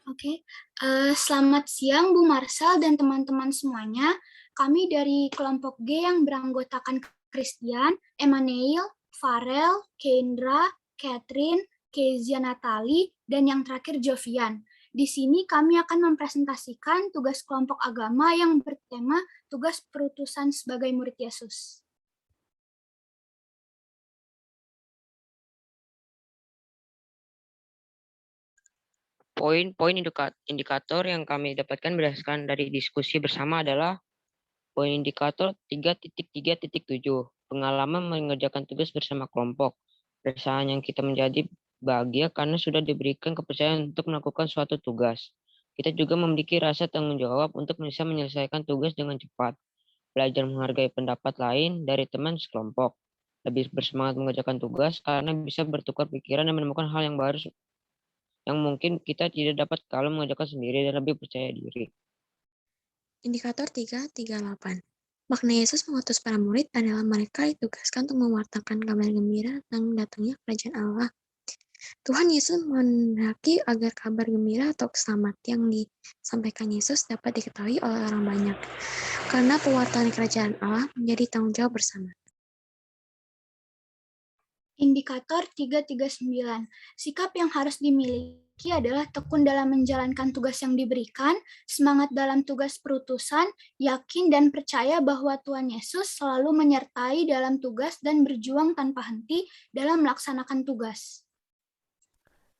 Oke, selamat siang Bu Marsal dan teman-teman semuanya. Kami dari kelompok G yang beranggotakan Christian, Emmanuel, Farel, Kendra, Catherine, Kezia Natali, dan yang terakhir Jovian. Di sini kami akan mempresentasikan tugas kelompok agama yang bertema tugas perutusan sebagai murid Yesus. Poin-poin indikator yang kami dapatkan berdasarkan dari diskusi bersama adalah poin indikator 3.3.7, pengalaman mengerjakan tugas bersama kelompok. Perasaan yang kita menjadi bahagia karena sudah diberikan kepercayaan untuk melakukan suatu tugas. Kita juga memiliki rasa tanggung jawab untuk bisa menyelesaikan tugas dengan cepat. Belajar menghargai pendapat lain dari teman sekelompok. Lebih bersemangat mengerjakan tugas karena bisa bertukar pikiran dan menemukan hal yang baru yang mungkin kita tidak dapat kalau mengerjakan sendiri dan lebih percaya diri. Indikator 3.3.8. Makna Yesus mengutus para murid adalah mereka ditugaskan untuk mewartakan kabar gembira tentang datangnya kerajaan Allah. Tuhan Yesus menghendaki agar kabar gembira atau selamat yang disampaikan Yesus dapat diketahui oleh orang banyak, karena pewartaan kerajaan Allah menjadi tanggung jawab bersama. Indikator 3.3.9. Sikap yang harus dimiliki adalah tekun dalam menjalankan tugas yang diberikan, semangat dalam tugas perutusan, yakin dan percaya bahwa Tuhan Yesus selalu menyertai dalam tugas dan berjuang tanpa henti dalam melaksanakan tugas.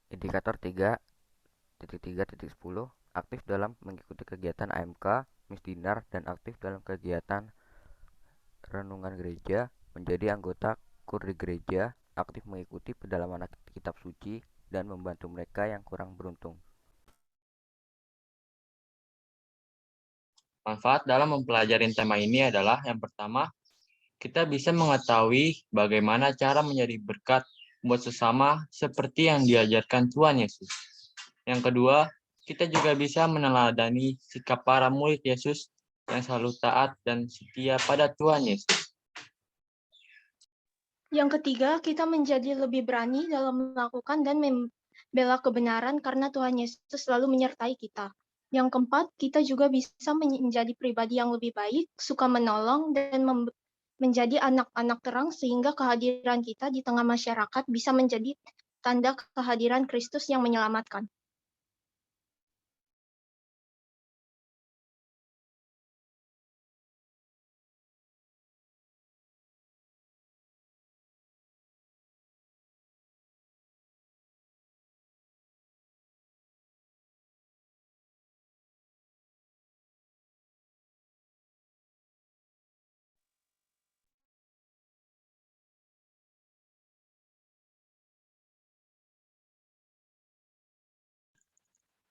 Indikator 3.3.10. Aktif dalam mengikuti kegiatan AMK, Misdinar, dan aktif dalam kegiatan renungan gereja, menjadi anggota kur di gereja, aktif mengikuti pedalaman kitab suci, dan membantu mereka yang kurang beruntung. Manfaat dalam mempelajari tema ini adalah yang pertama, kita bisa mengetahui bagaimana cara menjadi berkat buat sesama seperti yang diajarkan Tuhan Yesus. Yang kedua, kita juga bisa meneladani sikap para murid Yesus yang selalu taat dan setia pada Tuhan Yesus. Yang ketiga, kita menjadi lebih berani dalam melakukan dan membela kebenaran karena Tuhan Yesus selalu menyertai kita. Yang keempat, kita juga bisa menjadi pribadi yang lebih baik, suka menolong, dan menjadi anak-anak terang sehingga kehadiran kita di tengah masyarakat bisa menjadi tanda kehadiran Kristus yang menyelamatkan.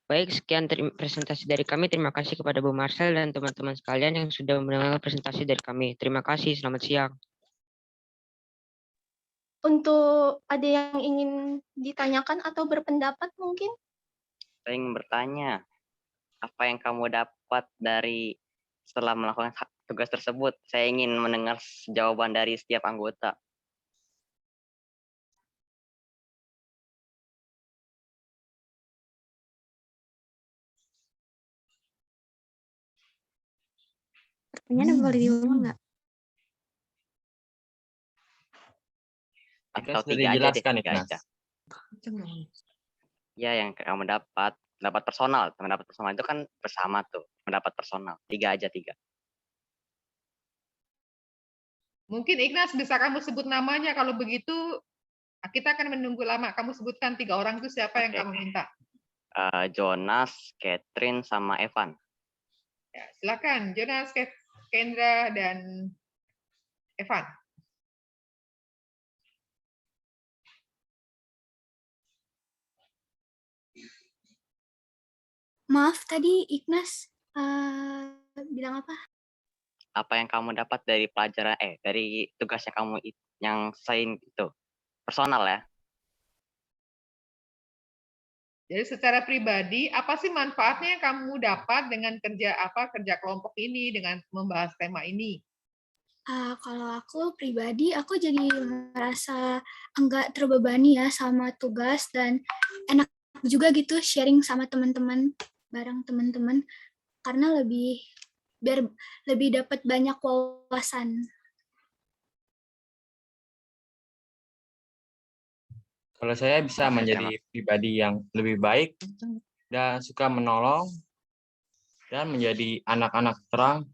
Baik, sekian presentasi dari kami. Terima kasih kepada Bu Marcel dan teman-teman sekalian yang sudah mendengarkan presentasi dari kami. Terima kasih, selamat siang. Untuk ada yang ingin ditanyakan atau berpendapat mungkin? Saya ingin bertanya, apa yang kamu dapat dari setelah melakukan tugas tersebut? Saya ingin mendengar jawaban dari setiap anggota. Pertanyaan boleh diulang nggak? Atau Sudah tiga aja deh, dijelaskan, tiga Ignas. aja. Ya, yang kamu dapat, pendapat personal. Pendapat personal itu kan bersama tuh, pendapat personal. Tiga aja, tiga. Mungkin Ignas bisa kamu sebut namanya. Kalau begitu, kita akan menunggu lama. Kamu sebutkan 3 orang itu siapa yang kamu minta. Jonas, Catherine, sama Evan. Ya, silakan, Jonas, Kendra, dan Evan. Maaf, tadi Ignas bilang apa? Apa yang kamu dapat dari pelajaran dari tugas yang kamu yang selesai itu personal ya? Jadi secara pribadi, apa sih manfaatnya yang kamu dapat dengan kerja kelompok ini, dengan membahas tema ini? Kalau aku pribadi, aku jadi merasa enggak terbebani ya sama tugas dan enak juga gitu sharing sama teman-teman, bareng teman-teman, karena biar lebih dapat banyak wawasan. Kalau saya bisa menjadi pribadi yang lebih baik dan suka menolong dan menjadi anak-anak terang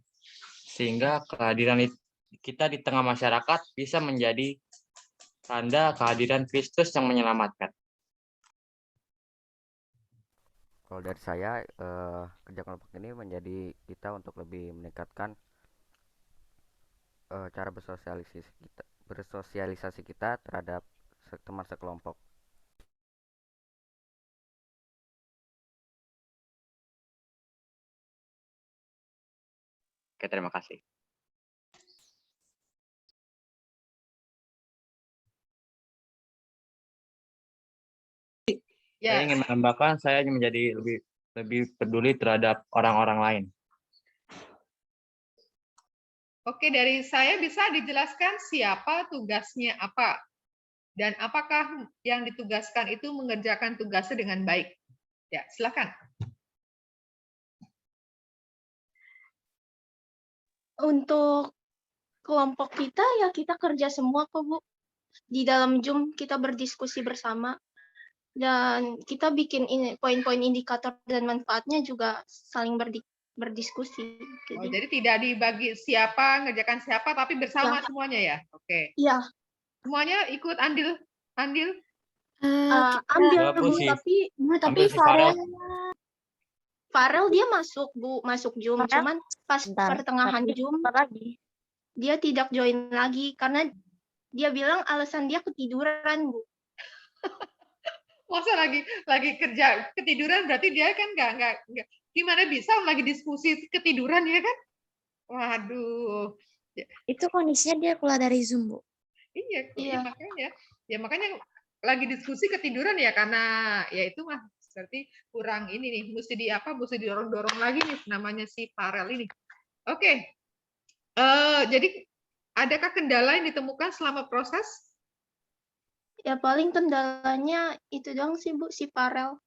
sehingga kehadiran kita di tengah masyarakat bisa menjadi tanda kehadiran Kristus yang menyelamatkan. Kalau dari saya, kerja kelompok ini menjadi kita untuk lebih meningkatkan cara bersosialisasi kita terhadap teman sekelompok. Oke, terima kasih. Saya ingin menambahkan, saya ingin menjadi lebih peduli terhadap orang-orang lain. Oke, dari saya bisa dijelaskan siapa tugasnya apa dan apakah yang ditugaskan itu mengerjakan tugasnya dengan baik. Ya, silakan. Untuk kelompok kita ya kita kerja semua kok Bu. Di dalam Zoom kita berdiskusi bersama dan kita bikin poin-poin indikator dan manfaatnya juga saling berdiskusi. Oh, jadi tidak dibagi siapa ngerjakan siapa tapi bersama semuanya ya. Oke. Iya. Semuanya ikut andil. Ambil Aku Bu, sih- tapi si Farel. Farel dia masuk Bu, masuk Zoom, cuman pas pertengahan Zoom dia tidak join lagi karena dia bilang alasan dia ketiduran Bu. Masa lagi kerja ketiduran, berarti dia kan nggak gimana bisa lagi diskusi ketiduran ya kan? Waduh. Itu kondisinya dia keluar dari Zoom, Bu. Iya, makanya lagi diskusi ketiduran ya karena ya itu mah berarti kurang ini nih, mesti didorong-dorong lagi nih namanya si Farel ini. Oke. Jadi adakah kendala yang ditemukan selama proses? Ya paling kendalanya itu dong sih Bu, si Farel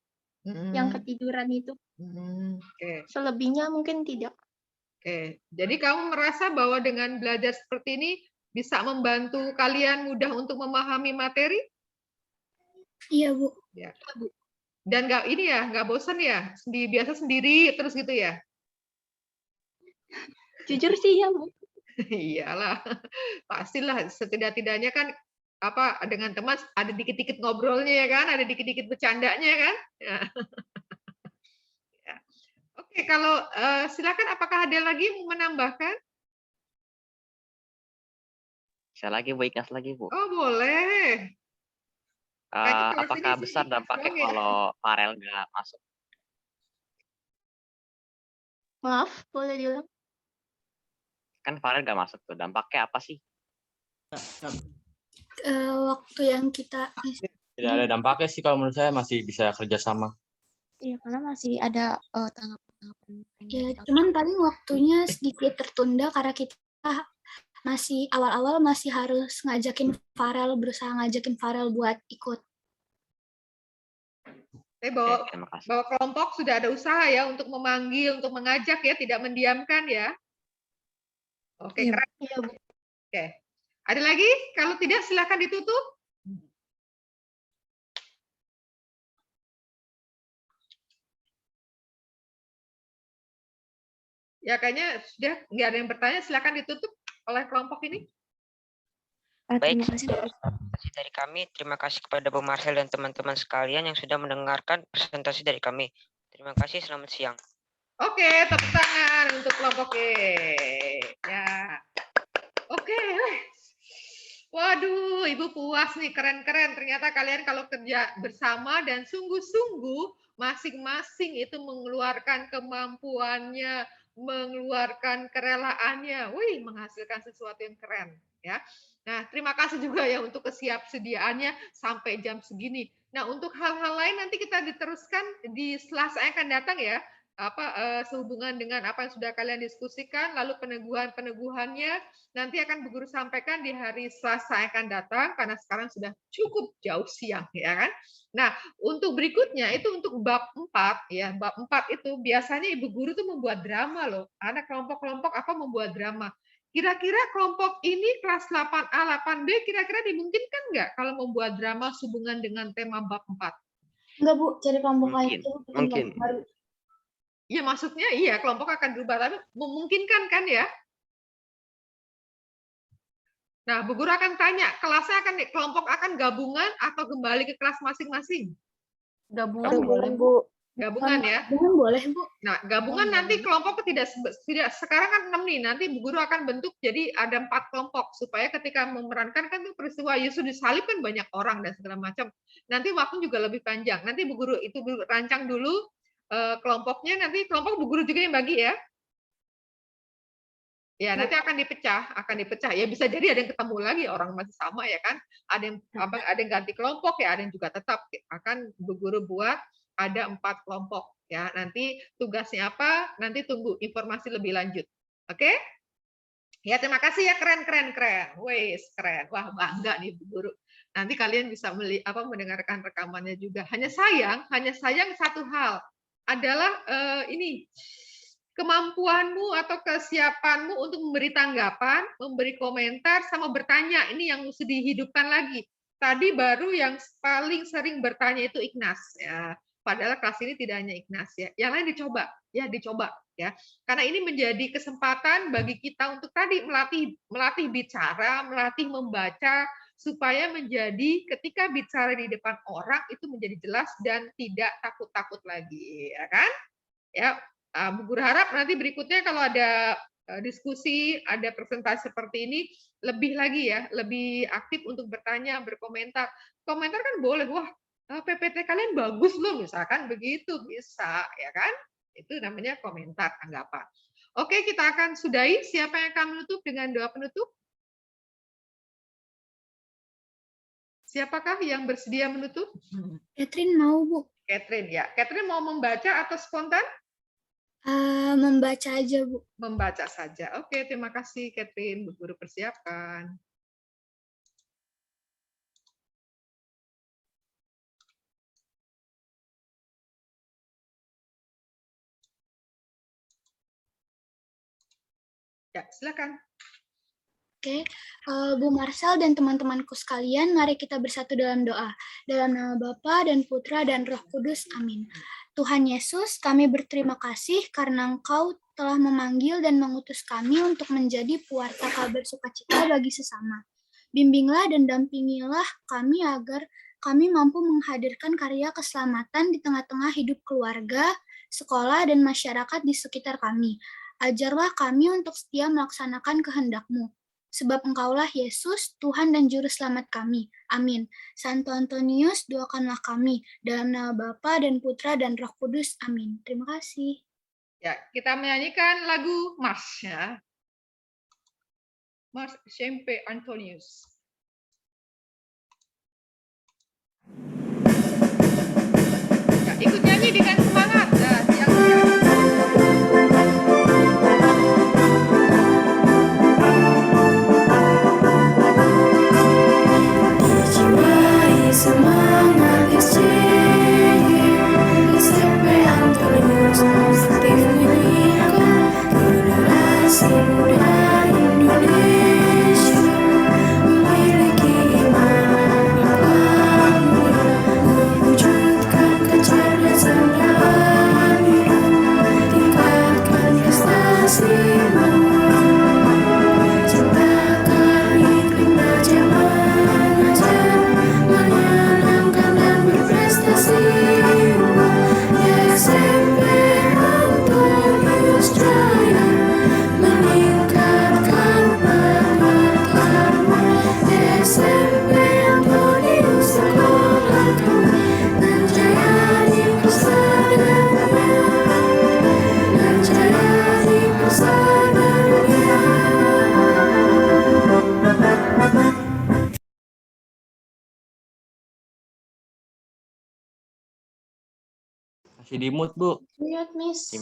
yang ketiduran itu. Oke. Selebihnya mungkin tidak. Oke, jadi kamu merasa bahwa dengan belajar seperti ini bisa membantu kalian mudah untuk memahami materi? Iya Bu. Ya. Dan nggak bosan ya? Biasa sendiri terus gitu ya? Jujur sih ya Bu. Iyalah, pastilah setidak-tidaknya kan dengan teman ada dikit-dikit ngobrolnya ya kan, ada dikit-dikit bercandanya kan. Ya. Ya. Oke, kalau silakan apakah ada lagi yang mau menambahkan? Saya lagi, Bu, Ikhlas lagi, Bu. Oh, boleh. Apakah besar dampaknya kalau Farel nggak masuk? Maaf, boleh diulang? Kan Farel nggak masuk tuh, dampaknya apa sih? Waktu yang kita Tidak ada dampaknya sih kalau menurut saya, masih bisa kerjasama. Iya, karena masih ada tanggapan-tanggapan. Ya, cuman paling waktunya sedikit tertunda karena kita masih awal-awal masih harus berusaha ngajakin Farel buat ikut. Bahwa kelompok sudah ada usaha ya untuk memanggil, untuk mengajak ya, tidak mendiamkan ya. Oke, keren. Oke. Ada lagi? Kalau tidak silakan ditutup. Ya kayaknya sudah nggak ada yang bertanya, silakan ditutup oleh kelompok ini. Baik, dari kami, terima kasih kepada Bu Marcel dan teman-teman sekalian yang sudah mendengarkan presentasi dari kami. Terima kasih, selamat siang. Oke, tepuk tangan untuk kelompok E. Ya. Oke. Waduh, Ibu puas nih, keren-keren. Ternyata kalian kalau kerja bersama dan sungguh-sungguh masing-masing itu mengeluarkan kemampuannya, mengeluarkan kerelaannya. Wih, menghasilkan sesuatu yang keren, ya. Nah, terima kasih juga ya untuk kesiapsediaannya sampai jam segini. Nah, untuk hal-hal lain nanti kita diteruskan di Selasa yang akan datang ya. Sehubungan dengan apa yang sudah kalian diskusikan, lalu peneguhan-peneguhannya nanti akan Bu Guru sampaikan di hari Selasa yang akan datang karena sekarang sudah cukup jauh siang ya kan. Nah, untuk berikutnya itu untuk bab 4 ya. Bab 4 itu biasanya Ibu Guru tuh membuat drama loh. Ada kelompok-kelompok membuat drama. Kira-kira kelompok ini kelas 8A, 8B kira-kira dimungkinkan nggak kalau membuat drama sehubungan dengan tema bab 4? Enggak, Bu, cari kelompok lain itu Mungkin. Ya maksudnya iya kelompok akan berubah, tapi memungkinkan kan ya? Nah, Bu Guru akan tanya, kelompok akan gabungan atau kembali ke kelas masing-masing? Gabungan, Bu. Gabungan ya. Gabungan boleh, Bu. Nah, gabungan nanti kelompok tidak sekarang kan 6 nih, nanti Bu Guru akan bentuk jadi ada 4 kelompok supaya ketika memerankan kan tuh peristiwa Yesus disalib kan banyak orang dan segala macam. Nanti waktu juga lebih panjang. Nanti Bu Guru itu rancang dulu kelompoknya, nanti kelompok Bu Guru juga yang bagi ya. Ya, nanti akan dipecah. Ya bisa jadi ada yang ketemu lagi orang masih sama ya kan. Ada yang ganti kelompok ya, ada yang juga tetap akan Bu Guru buat ada 4 kelompok ya. Nanti tugasnya apa? Nanti tunggu informasi lebih lanjut. Oke? Ya, terima kasih ya, keren. Wes, keren. Wah, bangga nih Bu Guru. Nanti kalian bisa mendengarkan rekamannya juga. Hanya sayang satu hal adalah ini kemampuanmu atau kesiapanmu untuk memberi tanggapan, memberi komentar, sama bertanya. Ini yang mesti dihidupkan lagi. Tadi baru yang paling sering bertanya itu Ignas. Ya. Padahal kelas ini tidak hanya Ignas ya. Yang lain dicoba ya. Karena ini menjadi kesempatan bagi kita untuk tadi melatih bicara, melatih membaca, supaya menjadi ketika bicara di depan orang itu menjadi jelas dan tidak takut-takut lagi, ya kan? Ya. Bu Guru harap nanti berikutnya kalau ada diskusi, ada presentasi seperti ini, lebih lagi ya, lebih aktif untuk bertanya, berkomentar. Komentar kan boleh, wah PPT kalian bagus loh, misalkan begitu, bisa, ya kan? Itu namanya komentar, tanggapan. Oke, kita akan sudahi. Siapa yang akan menutup dengan doa penutup? Siapakah yang bersedia menutup? Catherine mau, Bu. Catherine, ya. Catherine mau membaca atau spontan? Membaca aja, Bu. Membaca saja. Oke, terima kasih Catherine. Bu Guru persiapkan. Ya, silakan. Oke, Bu Marsal dan teman-temanku sekalian, mari kita bersatu dalam doa. Dalam nama Bapa dan Putra dan Roh Kudus, amin. Tuhan Yesus, kami berterima kasih karena Engkau telah memanggil dan mengutus kami untuk menjadi pewarta kabar sukacita bagi sesama. Bimbinglah dan dampingilah kami agar kami mampu menghadirkan karya keselamatan di tengah-tengah hidup keluarga, sekolah, dan masyarakat di sekitar kami. Ajarlah kami untuk setia melaksanakan kehendak-Mu. Sebab Engkaulah Yesus, Tuhan dan Juru Selamat kami. Amin. Santo Antonius, doakanlah kami. Dalam nama Bapa dan Putra dan Roh Kudus. Amin. Terima kasih. Ya, kita menyanyikan lagu Mars ya. Mars Semper Antonius. Ya, ikut nyanyi dengan semangat. Nah, semangat SMP Antonius aktif menyiapkan generasi muda Indonesia memiliki iman yang mulia, mewujudkan kecerdasan dalam hidup, tingkatkan prestasimu, ciptakan iklim belajar mengajar, menyenangkan dan berprestasi. SMP Antonius Jaya meningkatkan pengetahuan. SMP Antonius sekolahkan dan jaya di masa dunia, dan jaya di masa dunia. Masih di mute, Bu. Mute, Miss.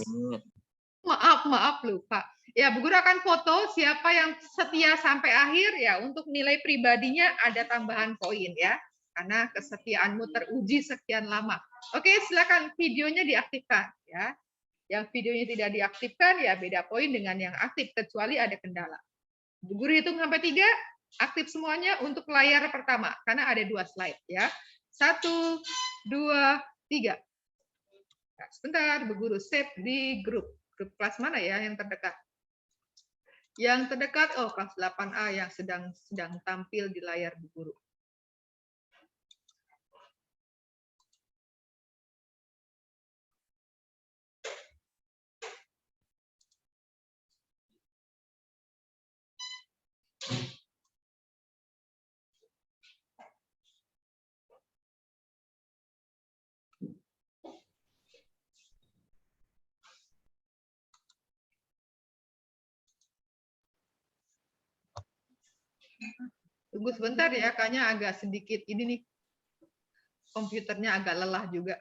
Maaf lupa. Ya, Bu Guru akan foto siapa yang setia sampai akhir ya, untuk nilai pribadinya ada tambahan poin ya. Karena kesetiaanmu teruji sekian lama. Oke, silakan videonya diaktifkan ya. Yang videonya tidak diaktifkan ya beda poin dengan yang aktif kecuali ada kendala. Bu Guru hitung sampai 3, aktif semuanya untuk layar pertama karena ada 2 slide ya. 1, 2, 3. Nah, sebentar, Bu Guru save di grup kelas mana ya yang terdekat? Yang terdekat, oh kelas 8A yang sedang tampil di layar Bu Guru. Tunggu sebentar ya, kayaknya agak sedikit ini nih. Komputernya agak lelah juga.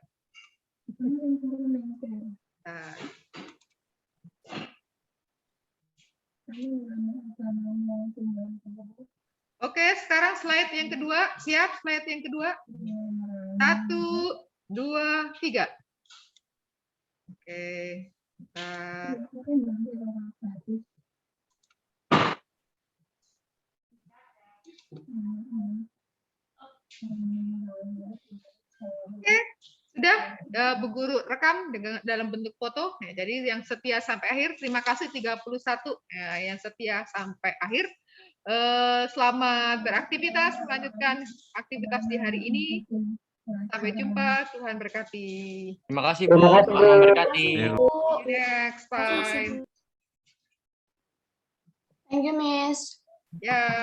Nah. Oke, sekarang slide yang kedua. Siap slide yang kedua? 1, 2, 3. Oke. Bentar. Oke, sudah Bu Guru rekam dalam bentuk foto. Ya, jadi yang setia sampai akhir, terima kasih 31 ya, yang setia sampai akhir. Selamat beraktivitas, melanjutkan aktivitas di hari ini. Sampai jumpa, Tuhan berkati. Terima kasih Bu, Tuhan memberkati. Next, bye. Thank you, Miss. Ya.